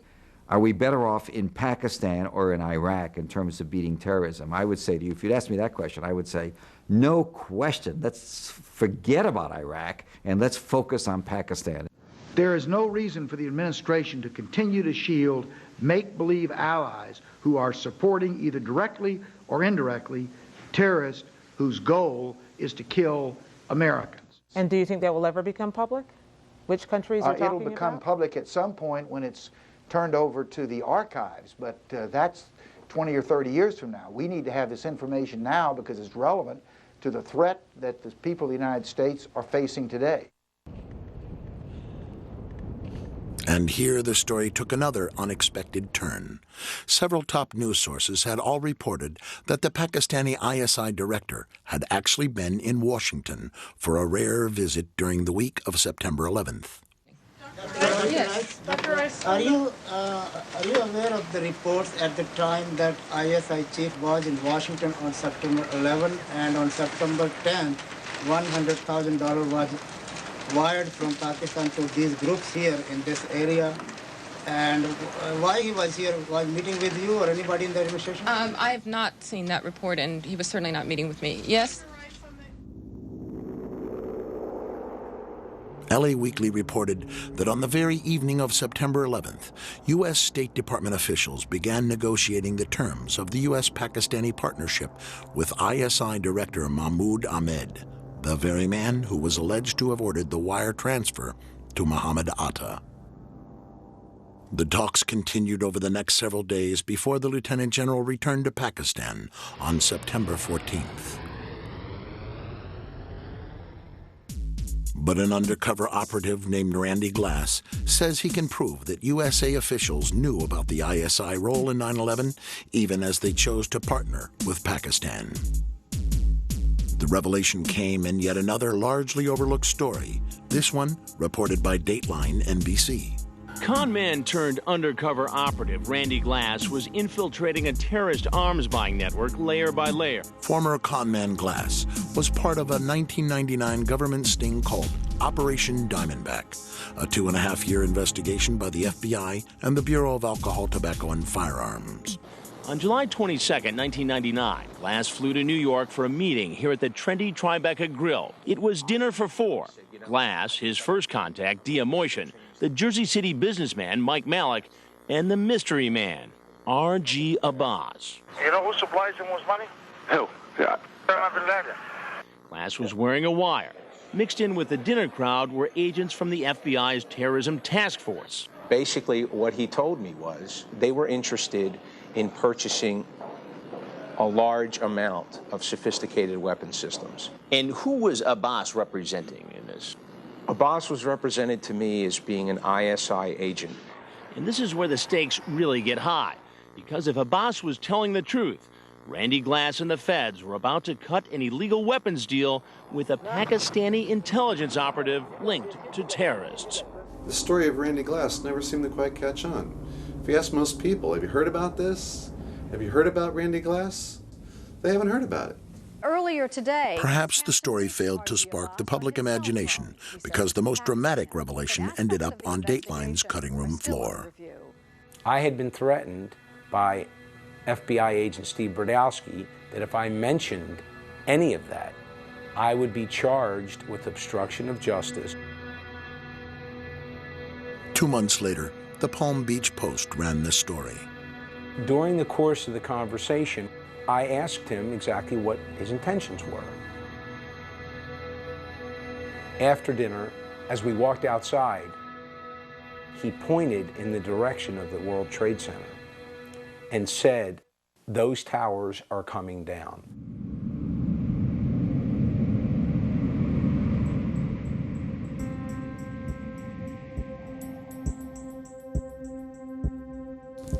Are we better off in Pakistan or in Iraq in terms of beating terrorism? I would say to you, if you'd asked me that question, I would say, no question. Let's forget about Iraq and let's focus on Pakistan. There is no reason for the administration to continue to shield make-believe allies who are supporting, either directly or indirectly, terrorists whose goal is to kill Americans. And do you think that will ever become public? Which countries are talking about? It'll become public at some point when it's turned over to the archives, but that's 20 or 30 years from now. We need to have this information now because it's relevant to the threat that the people of the United States are facing today. And here the story took another unexpected turn. Several top news sources had all reported that the Pakistani ISI director had actually been in Washington for a rare visit during the week of September 11th. Yes. Are you aware of the reports at the time that ISI chief was in Washington on September 11 and on September 10th, $100,000 was wired from Pakistan to these groups here in this area? And why he was here? Was meeting with you or anybody in the administration? I have not seen that report, and he was certainly not meeting with me. Yes? LA Weekly reported that on the very evening of September 11th, U.S. State Department officials began negotiating the terms of the U.S.-Pakistani partnership with ISI Director Mahmoud Ahmed, the very man who was alleged to have ordered the wire transfer to Muhammad Atta. The talks continued over the next several days before the Lieutenant General returned to Pakistan on September 14th. But an undercover operative named Randy Glass says he can prove that USA officials knew about the ISI role in 9/11, even as they chose to partner with Pakistan. The revelation came in yet another largely overlooked story, this one reported by Dateline NBC. Con man turned undercover operative Randy Glass was infiltrating a terrorist arms buying network layer by layer. Former conman Glass was part of a 1999 government sting called Operation Diamondback, a 2.5-year investigation by the FBI and the Bureau of Alcohol, Tobacco, and Firearms. On July 22, 1999, Glass flew to New York for a meeting here at the trendy Tribeca Grill. It was dinner for 4. Glass, his first contact, Dia Moishan, the Jersey City businessman Mike Malik, and the mystery man, R.G. Abbas. You know who supplies him with money? Who? Yeah. Bin Laden. Glass was wearing a wire. Mixed in with the dinner crowd were agents from the FBI's terrorism task force. Basically, what he told me was they were interested in purchasing a large amount of sophisticated weapon systems. And who was Abbas representing in this? Abbas was represented to me as being an ISI agent. And this is where the stakes really get high, because if Abbas was telling the truth, Randy Glass and the feds were about to cut an illegal weapons deal with a Pakistani intelligence operative linked to terrorists. The story of Randy Glass never seemed to quite catch on. If you ask most people, have you heard about this? Have you heard about Randy Glass? They haven't heard about it. Earlier today, Perhaps the story failed to spark the public imagination because the most dramatic revelation ended up on Dateline's cutting room floor. I had been threatened by FBI agent Steve Brodowski that if I mentioned any of that, I would be charged with obstruction of justice. 2 months later, the Palm Beach Post ran this story. During the course of the conversation, I asked him exactly what his intentions were. After dinner, as we walked outside, he pointed in the direction of the World Trade Center and said, "Those towers are coming down."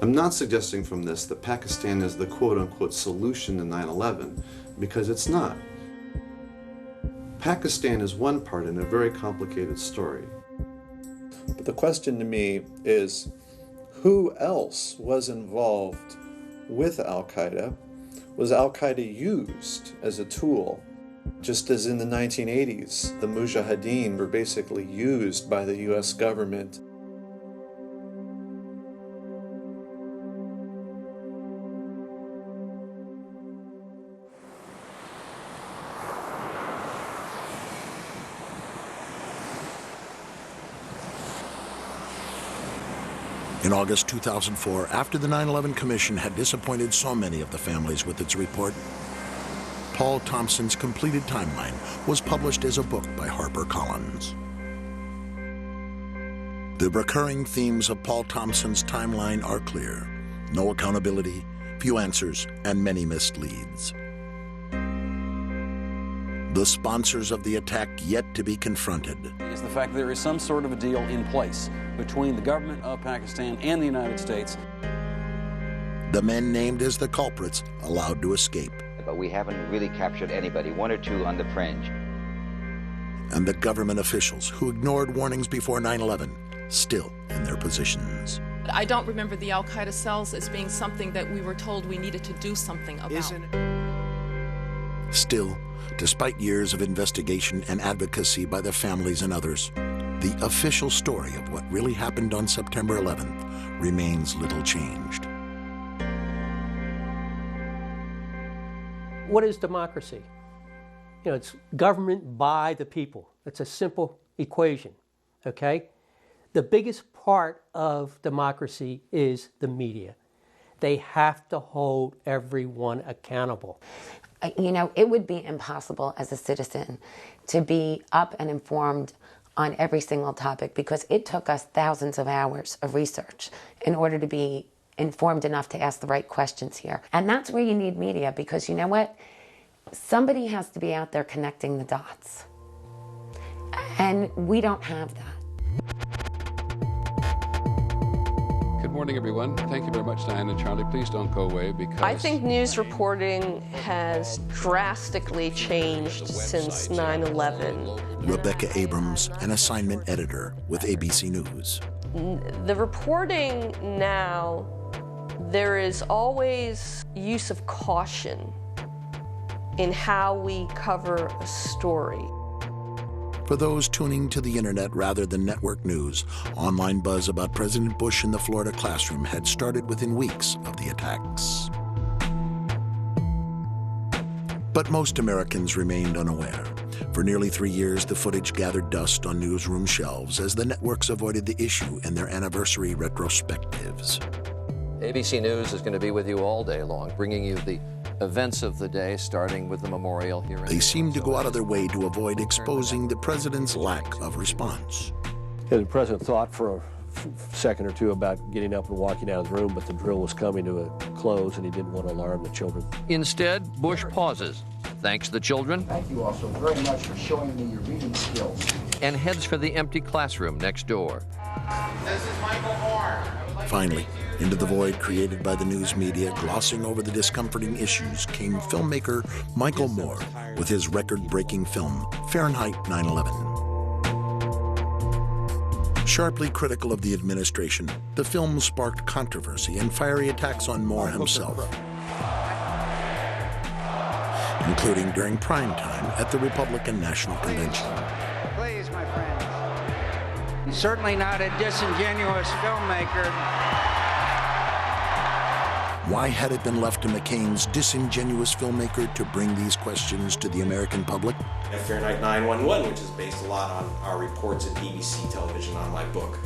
I'm not suggesting from this that Pakistan is the quote-unquote solution to 9/11, because it's not. Pakistan is one part in a very complicated story. But the question to me is, who else was involved with Al-Qaeda? Was Al-Qaeda used as a tool? Just as in the 1980s, the Mujahideen were basically used by the US government. In August 2004, after the 9/11 Commission had disappointed so many of the families with its report, Paul Thompson's completed timeline was published as a book by HarperCollins. The recurring themes of Paul Thompson's timeline are clear: no accountability, few answers, and many missed leads. The sponsors of the attack yet to be confronted. Is the fact that there is some sort of a deal in place between the government of Pakistan and the United States. The men named as the culprits allowed to escape. But we haven't really captured anybody, one or two on the fringe. And the government officials who ignored warnings before 9/11, still in their positions. I don't remember the Al-Qaeda cells as being something that we were told we needed to do something about. Still, despite years of investigation and advocacy by the families and others, the official story of what really happened on September 11th remains little changed. What is democracy? You know, it's government by the people. It's a simple equation, okay? The biggest part of democracy is the media. They have to hold everyone accountable. You know, it would be impossible as a citizen to be up and informed on every single topic because it took us thousands of hours of research in order to be informed enough to ask the right questions here. And that's where you need media, because you know what? Somebody has to be out there connecting the dots. And we don't have that. Good morning, everyone. Thank you very much, Diane and Charlie. Please don't go away, because I think news reporting has drastically changed since 9/11. Rebecca Abrams, an assignment editor with ABC News. The reporting now, there is always use of caution in how we cover a story. For those tuning to the internet rather than network news, online buzz about President Bush in the Florida classroom had started within weeks of the attacks. But most Americans remained unaware. For nearly 3 years, the footage gathered dust on newsroom shelves as the networks avoided the issue in their anniversary retrospectives. ABC News is going to be with you all day long, bringing you the events of the day, starting with the memorial here. They seemed to go out of their way to avoid exposing the president's lack of response. The president thought for second or two about getting up and walking out of the room, but the drill was coming to a close and he didn't want to alarm the children. Instead, Bush pauses, thanks the children. Thank you also very much for showing me your reading skills. And heads for the empty classroom next door. This is Michael Moore. Finally, into the void created by the news media glossing over the discomforting issues came filmmaker Michael Moore with his record-breaking film, Fahrenheit 9/11. Sharply critical of the administration, the film sparked controversy and fiery attacks on Moore himself, including during prime time at the Republican National Convention. Please, my friends. Certainly not a disingenuous filmmaker. Why had it been left to McCain's disingenuous filmmaker to bring these questions to the American public? Fahrenheit 9/11, which is based a lot on our reports at BBC Television on my book.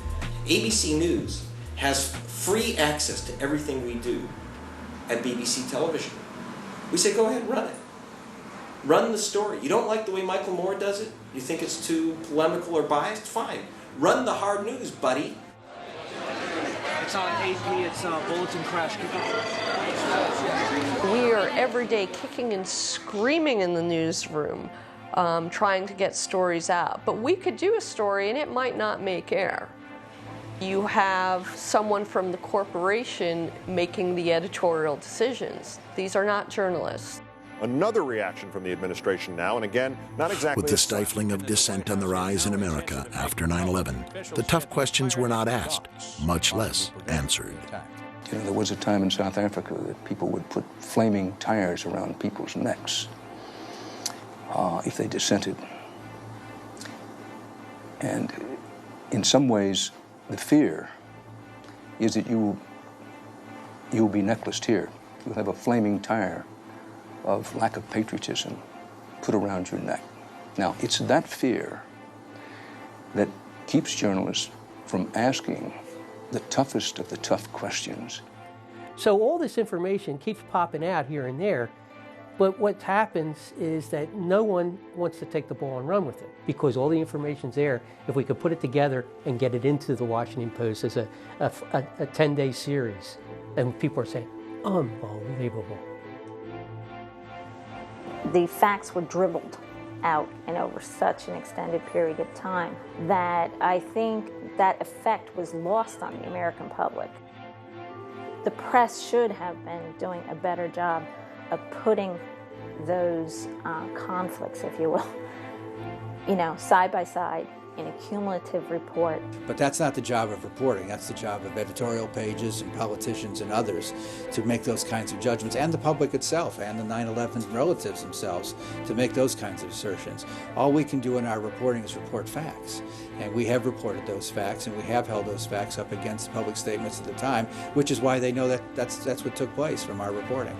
ABC News has free access to everything we do at BBC Television. We say, go ahead, run it. Run the story. You don't like the way Michael Moore does it? You think it's too polemical or biased? Fine. Run the hard news, buddy. It's on AP, it's Bulletin Crash. We are every day kicking and screaming in the newsroom, trying to get stories out. But we could do a story and it might not make air. You have someone from the corporation making the editorial decisions. These are not journalists. Another reaction from the administration now, and again, not exactly... With the stifling of dissent on the rise in America after 9/11, the tough questions were not asked, much less answered. You know, there was a time in South Africa that people would put flaming tires around people's necks if they dissented. And in some ways, the fear is that you'll be necklaced here. You'll have a flaming tire of lack of patriotism put around your neck. Now, it's that fear that keeps journalists from asking the toughest of the tough questions. So all this information keeps popping out here and there, but what happens is that no one wants to take the ball and run with it because all the information's there. If we could put it together and get it into the Washington Post as a 10-day series, and people are saying, unbelievable. The facts were dribbled out and over such an extended period of time that I think that effect was lost on the American public. The press should have been doing a better job of putting those conflicts, if you will, side by side in a cumulative report. But that's not the job of reporting. That's the job of editorial pages and politicians and others to make those kinds of judgments, and the public itself and the 9/11 relatives themselves to make those kinds of assertions. All we can do in our reporting is report facts. And we have reported those facts, and we have held those facts up against public statements at the time, which is why they know that that's what took place from our reporting.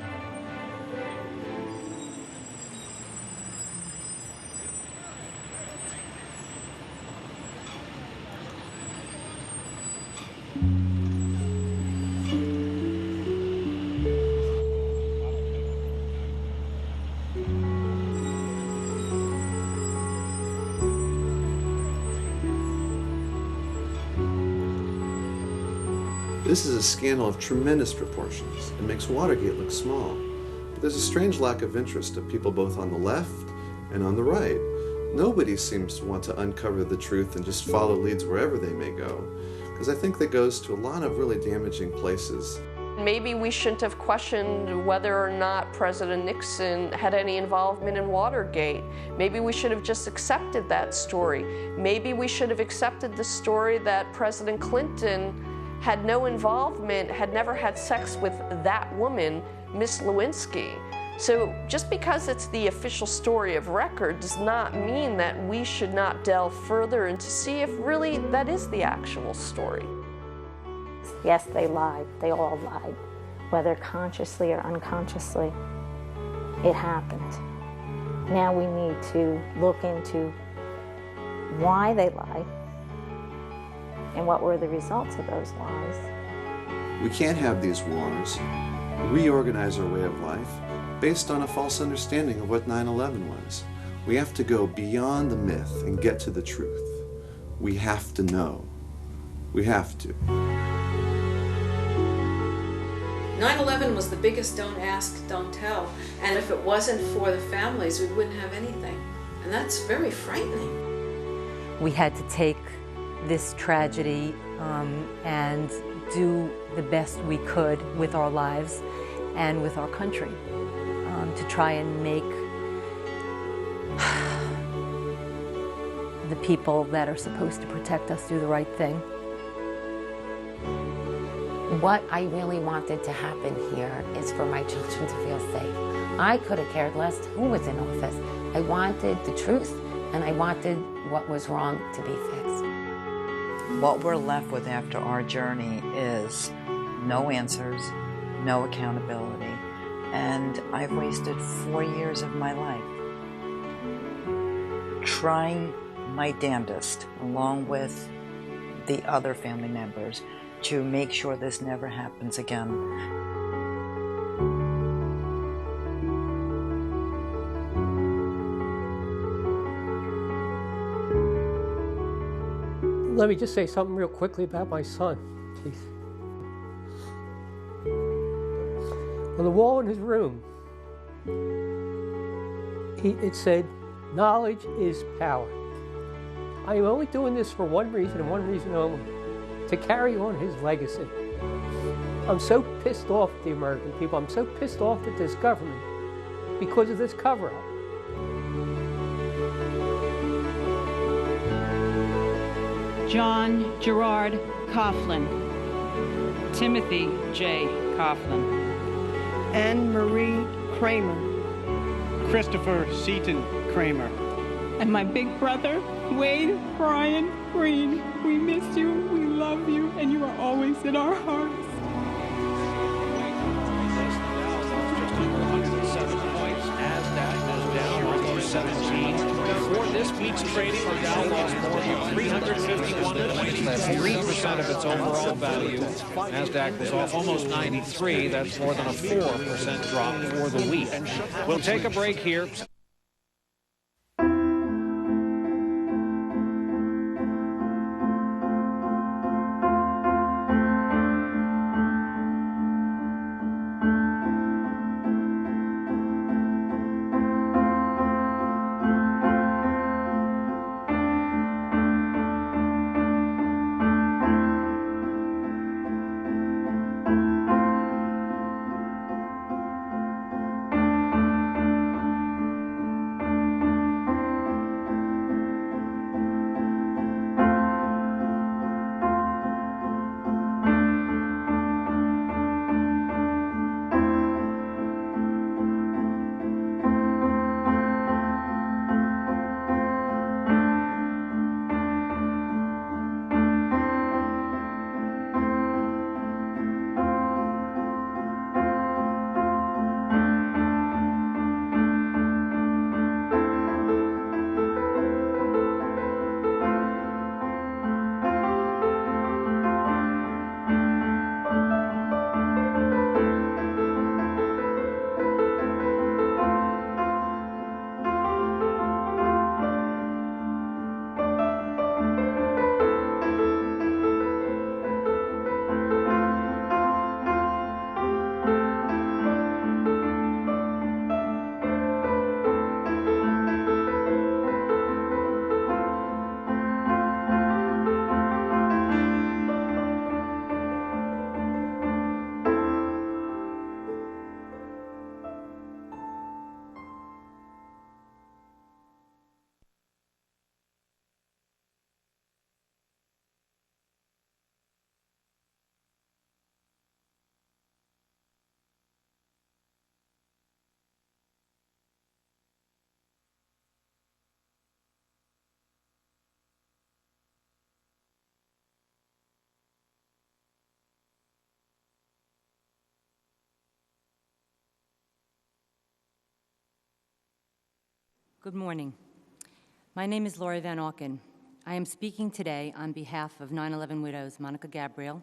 This is a scandal of tremendous proportions. It makes Watergate look small. But there's a strange lack of interest of people both on the left and on the right. Nobody seems to want to uncover the truth and just follow leads wherever they may go, because I think that goes to a lot of really damaging places. Maybe we shouldn't have questioned whether or not President Nixon had any involvement in Watergate. Maybe we should have just accepted that story. Maybe we should have accepted the story that President Clinton had no involvement, had never had sex with that woman, Miss Lewinsky. So just because it's the official story of record does not mean that we should not delve further and to see if really that is the actual story. Yes, they lied. They all lied, whether consciously or unconsciously. It happened. Now we need to look into why they lied and what were the results of those lies. We can't have these wars, reorganize our way of life based on a false understanding of what 9/11 was. We have to go beyond the myth and get to the truth. We have to know. We have to. 9/11 was the biggest don't ask, don't tell. And if it wasn't for the families, we wouldn't have anything. And that's very frightening. We had to take this tragedy and do the best we could with our lives and with our country to try and make the people that are supposed to protect us do the right thing. What I really wanted to happen here is for my children to feel safe. I could have cared less who was in office. I wanted the truth, and I wanted what was wrong to be fixed. What we're left with after our journey is no answers, no accountability, and I've wasted 4 years of my life trying my damnedest, along with the other family members, to make sure this never happens again. Let me just say something real quickly about my son, please. On the wall in his room, it said, "Knowledge is power." I am only doing this for one reason and one reason only, to carry on his legacy. I'm so pissed off at the American people. I'm so pissed off at this government because of this cover-up. John Gerard Coughlin. Timothy J. Coughlin. Anne Marie Kramer. Christopher Seaton Kramer. And my big brother, Wade Brian Green. We miss you, we love you, and you are always in our hearts. For this week's trading, the Dow lost more than 351 points. That's 3% of its overall value. NASDAQ was off almost 93. That's more than a 4% drop for the week. We'll take a break here. Good morning. My name is Lori Van Auken. I am speaking today on behalf of 9/11 widows Monica Gabriel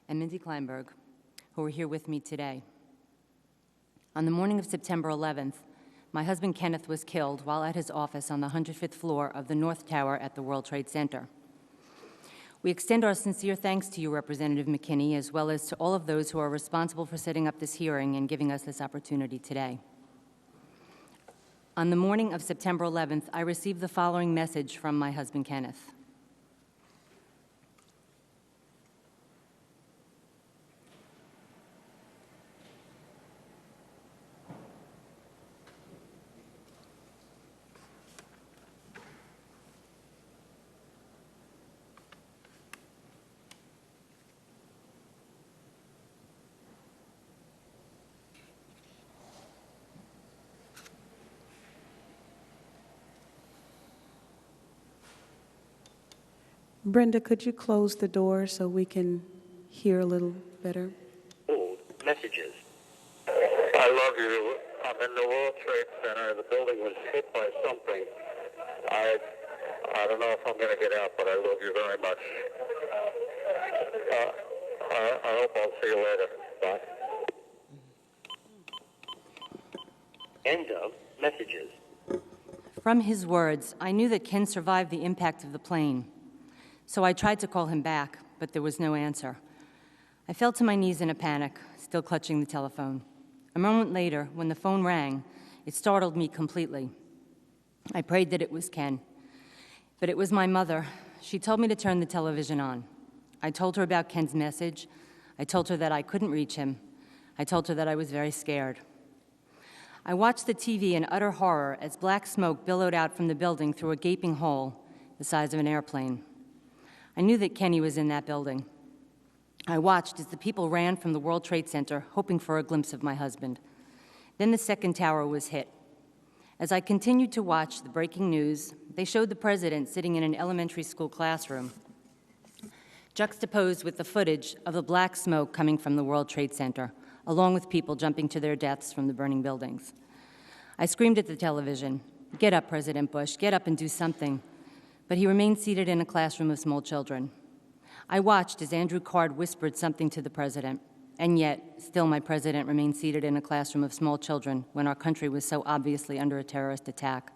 and Mindy Kleinberg, who are here with me today. On the morning of September 11th, my husband Kenneth was killed while at his office on the 105th floor of the North Tower at the World Trade Center. We extend our sincere thanks to you, Representative McKinney, as well as to all of those who are responsible for setting up this hearing and giving us this opportunity today. On the morning of September 11th, I received the following message from my husband, Kenneth. Brenda, could you close the door so we can hear a little better? Messages. I love you. I'm in the World Trade Center. The building was hit by something. I don't know if I'm going to get out, but I love you very much. I hope I'll see you later. Bye. End of messages. From his words, I knew that Ken survived the impact of the plane. So I tried to call him back, but there was no answer. I fell to my knees in a panic, still clutching the telephone. A moment later, when the phone rang, it startled me completely. I prayed that it was Ken, but it was my mother. She told me to turn the television on. I told her about Ken's message. I told her that I couldn't reach him. I told her that I was very scared. I watched the TV in utter horror as black smoke billowed out from the building through a gaping hole the size of an airplane. I knew that Kenny was in that building. I watched as the people ran from the World Trade Center, hoping for a glimpse of my husband. Then the second tower was hit. As I continued to watch the breaking news, they showed the president sitting in an elementary school classroom, juxtaposed with the footage of the black smoke coming from the World Trade Center, along with people jumping to their deaths from the burning buildings. I screamed at the television, "Get up, President Bush, get up and do something." But he remained seated in a classroom of small children. I watched as Andrew Card whispered something to the president, and yet, still my president remained seated in a classroom of small children when our country was so obviously under a terrorist attack.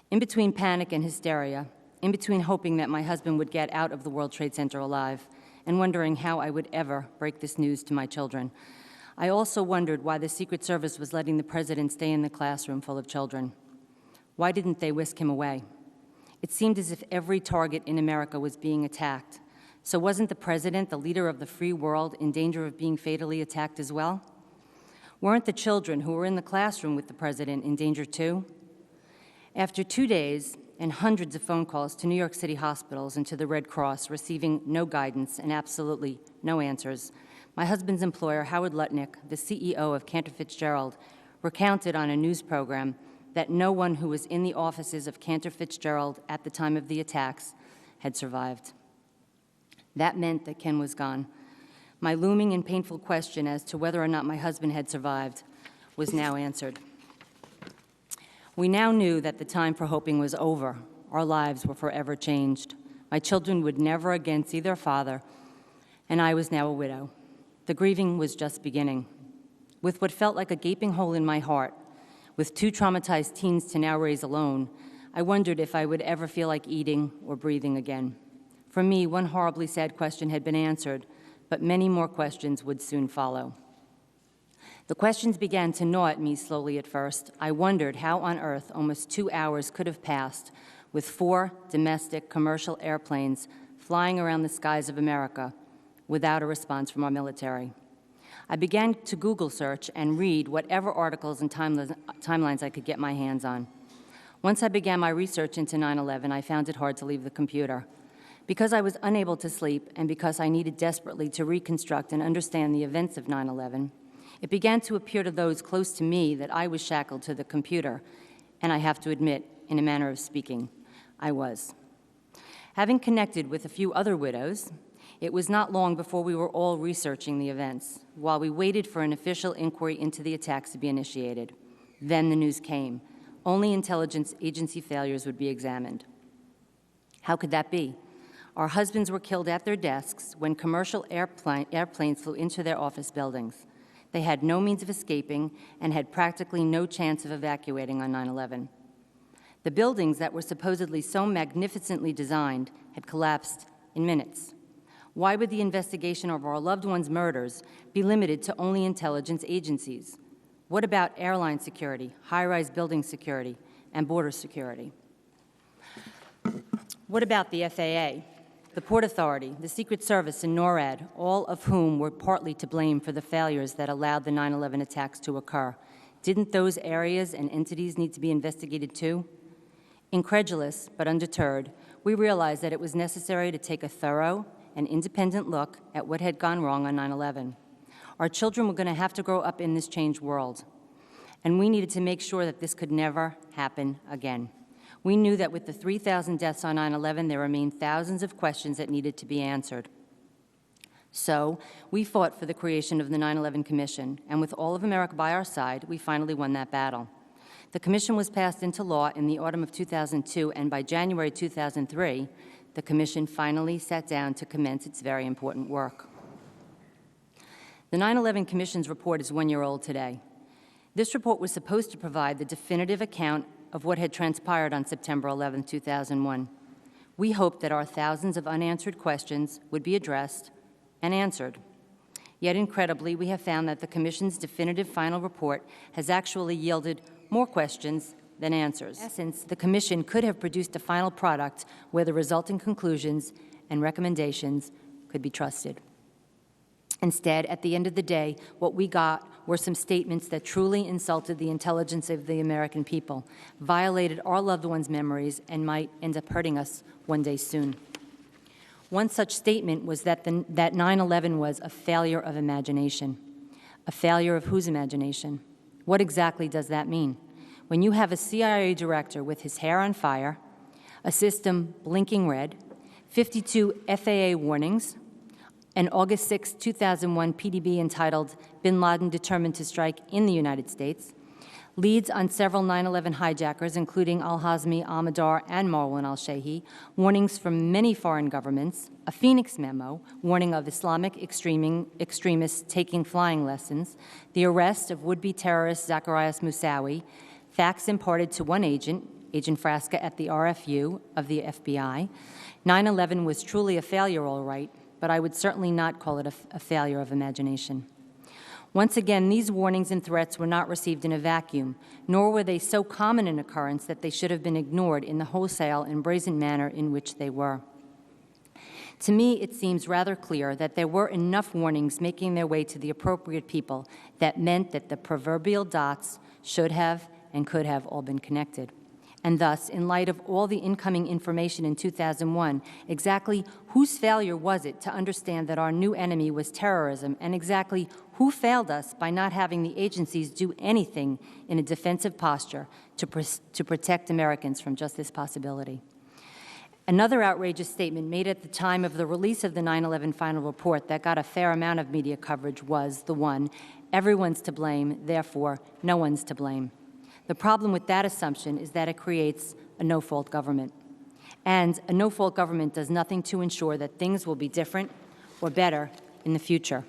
In between panic and hysteria, in between hoping that my husband would get out of the World Trade Center alive, and wondering how I would ever break this news to my children, I also wondered why the Secret Service was letting the president stay in the classroom full of children. Why didn't they whisk him away? It seemed as if every target in America was being attacked. So wasn't the president, the leader of the free world, in danger of being fatally attacked as well? Weren't the children who were in the classroom with the president in danger too? After 2 days and hundreds of phone calls to New York City hospitals and to the Red Cross, receiving no guidance and absolutely no answers, my husband's employer, Howard Lutnick, the CEO of Cantor Fitzgerald, recounted on a news program that no one who was in the offices of Cantor Fitzgerald at the time of the attacks had survived. That meant that Ken was gone. My looming and painful question as to whether or not my husband had survived was now answered. We now knew that the time for hoping was over. Our lives were forever changed. My children would never again see their father, and I was now a widow. The grieving was just beginning. With what felt like a gaping hole in my heart, with 2 traumatized teens to now raise alone, I wondered if I would ever feel like eating or breathing again. For me, one horribly sad question had been answered, but many more questions would soon follow. The questions began to gnaw at me slowly at first. I wondered how on earth almost 2 hours could have passed with 4 domestic commercial airplanes flying around the skies of America without a response from our military. I began to Google search and read whatever articles and timelines I could get my hands on. Once I began my research into 9/11, I found it hard to leave the computer. Because I was unable to sleep and because I needed desperately to reconstruct and understand the events of 9/11, it began to appear to those close to me that I was shackled to the computer, and I have to admit, in a manner of speaking, I was. Having connected with a few other widows, it was not long before we were all researching the events, while we waited for an official inquiry into the attacks to be initiated. Then the news came. Only intelligence agency failures would be examined. How could that be? Our husbands were killed at their desks when commercial airplanes flew into their office buildings. They had no means of escaping and had practically no chance of evacuating on 9/11. The buildings that were supposedly so magnificently designed had collapsed in minutes? Why would the investigation of our loved ones' murders be limited to only intelligence agencies? What about airline security, high-rise building security, and border security? What about the FAA, the Port Authority, the Secret Service, and NORAD, all of whom were partly to blame for the failures that allowed the 9/11 attacks to occur? Didn't those areas and entities need to be investigated too? Incredulous but undeterred, we realized that it was necessary to take a thorough and independent look at what had gone wrong on 9/11. Our children were going to have to grow up in this changed world, and we needed to make sure that this could never happen again. We knew that with the 3,000 deaths on 9/11, there remained thousands of questions that needed to be answered. So we fought for the creation of the 9/11 Commission, and with all of America by our side, we finally won that battle. The commission was passed into law in the autumn of 2002, and by January 2003, the commission finally sat down to commence its very important work. The 9/11 Commission's report is 1 year old today. This report was supposed to provide the definitive account of what had transpired on September 11, 2001. We hoped that our thousands of unanswered questions would be addressed and answered. Yet incredibly, we have found that the Commission's definitive final report has actually yielded more questions than answers. In essence, the Commission could have produced a final product where the resulting conclusions and recommendations could be trusted. Instead, at the end of the day, what we got were some statements that truly insulted the intelligence of the American people, violated our loved ones' memories, and might end up hurting us one day soon. One such statement was that 9/11 was a failure of imagination. A failure of whose imagination? What exactly does that mean? When you have a CIA director with his hair on fire, a system blinking red, 52 FAA warnings, an August 6, 2001 PDB entitled Bin Laden Determined to Strike in the United States, leads on several 9/11 hijackers, including al-Hazmi, al-Madar, and Marwan al-Shehhi, warnings from many foreign governments, a Phoenix memo warning of Islamic extremists taking flying lessons, the arrest of would-be terrorist Zacarias Moussaoui, facts imparted to one agent, Agent Frasca at the RFU of the FBI. 9/11 was truly a failure, all right, but I would certainly not call it a failure of imagination. Once again, these warnings and threats were not received in a vacuum, nor were they so common an occurrence that they should have been ignored in the wholesale and brazen manner in which they were. To me, it seems rather clear that there were enough warnings making their way to the appropriate people that meant that the proverbial dots should have and could have all been connected. And thus, in light of all the incoming information in 2001, exactly whose failure was it to understand that our new enemy was terrorism, and exactly who failed us by not having the agencies do anything in a defensive posture to protect Americans from just this possibility? Another outrageous statement made at the time of the release of the 9/11 final report that got a fair amount of media coverage was the one, everyone's to blame, therefore no one's to blame. The problem with that assumption is that it creates a no-fault government. And a no-fault government does nothing to ensure that things will be different or better in the future.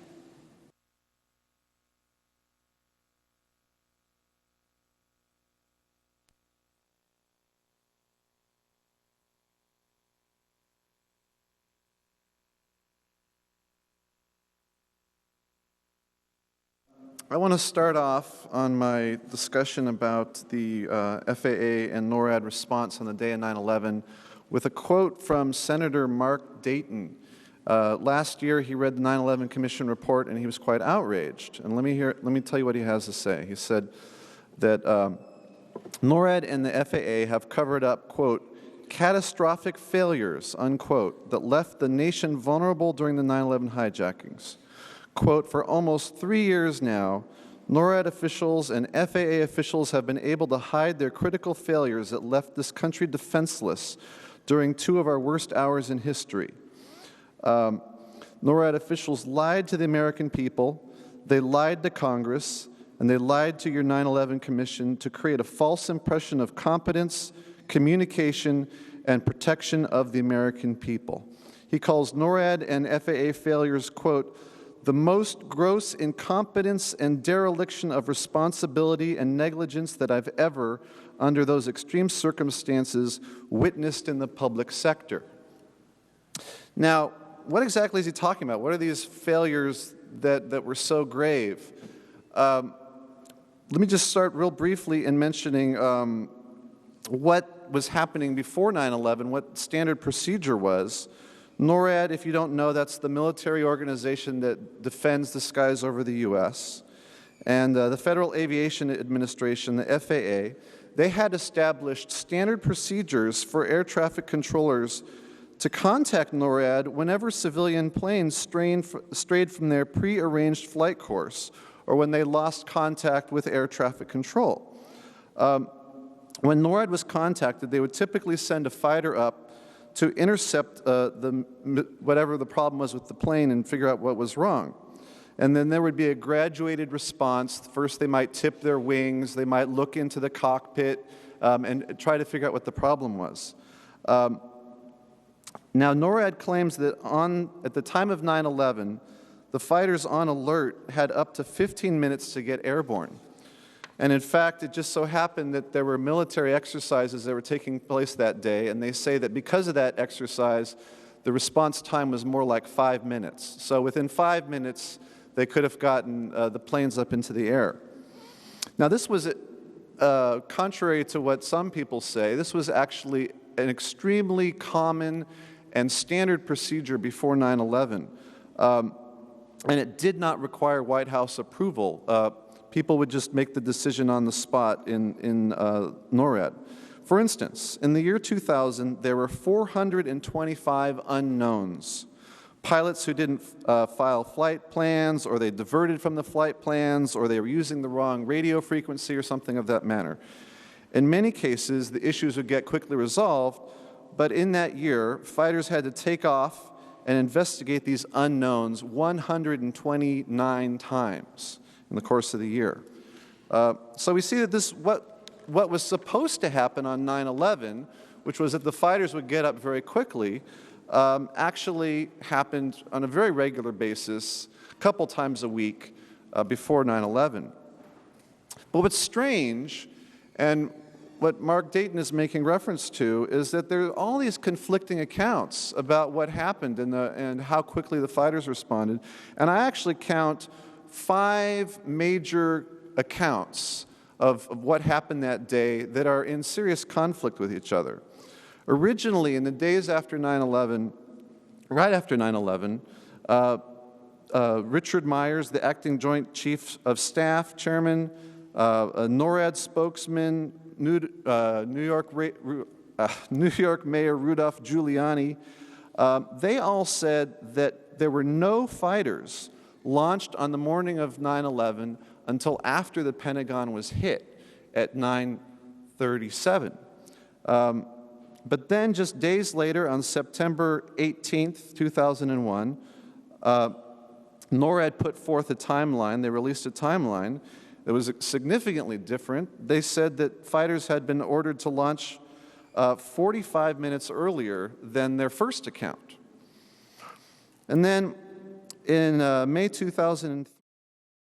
I want to start off on my discussion about the FAA and NORAD response on the day of 9/11 with a quote from Senator Mark Dayton. Last year, he read the 9/11 Commission report, and he was quite outraged. And let me tell you what he has to say. He said that NORAD and the FAA have covered up, quote, catastrophic failures, unquote, that left the nation vulnerable during the 9/11 hijackings. Quote, for almost 3 years now, NORAD officials and FAA officials have been able to hide their critical failures that left this country defenseless during 2 of our worst hours in history. NORAD officials lied to the American people, they lied to Congress, and they lied to your 9/11 Commission to create a false impression of competence, communication, and protection of the American people. He calls NORAD and FAA failures, quote, the most gross incompetence and dereliction of responsibility and negligence that I've ever, under those extreme circumstances, witnessed in the public sector. Now, what exactly is he talking about? What are these failures that were so grave? Let me just start real briefly in mentioning what was happening before 9/11, what standard procedure was. NORAD, if you don't know, that's the military organization that defends the skies over the U.S. And the Federal Aviation Administration, the FAA, they had established standard procedures for air traffic controllers to contact NORAD whenever civilian planes strayed from their pre-arranged flight course or when they lost contact with air traffic control. When NORAD was contacted, they would typically send a fighter up to intercept whatever the problem was with the plane and figure out what was wrong. And then there would be a graduated response. First, they might tip their wings, they might look into the cockpit and try to figure out what the problem was. Now, NORAD claims that at the time of 9/11, the fighters on alert had up to 15 minutes to get airborne. And in fact, it just so happened that there were military exercises that were taking place that day, and they say that because of that exercise, the response time was more like 5 minutes. So within 5 minutes, they could have gotten the planes up into the air. Now, this was, contrary to what some people say, this was actually an extremely common and standard procedure before 9/11. And it did not require White House approval. People would just make the decision on the spot in NORAD. For instance, in the year 2000, there were 425 unknowns. Pilots who didn't file flight plans, or they diverted from the flight plans, or they were using the wrong radio frequency or something of that manner. In many cases, the issues would get quickly resolved, but in that year, fighters had to take off and investigate these unknowns 129 times in the course of the year. So we see that what was supposed to happen on 9/11, which was that the fighters would get up very quickly, actually happened on a very regular basis, a couple times a week before 9/11. But what's strange, and what Mark Dayton is making reference to, is that there are all these conflicting accounts about what happened and how quickly the fighters responded. And I actually count 5 major accounts of what happened that day that are in serious conflict with each other. Originally, in the days after 9/11, right after 9/11, Richard Myers, the acting Joint Chief of Staff, Chairman, a NORAD spokesman, New York Mayor Rudolph Giuliani, they all said that there were no fighters launched on the morning of 9/11 until after the Pentagon was hit at 9:37. But then just days later, on September 18th, 2001, NORAD put forth a timeline. They released a timeline that was significantly different. They said that fighters had been ordered to launch 45 minutes earlier than their first account. And then in May 2003,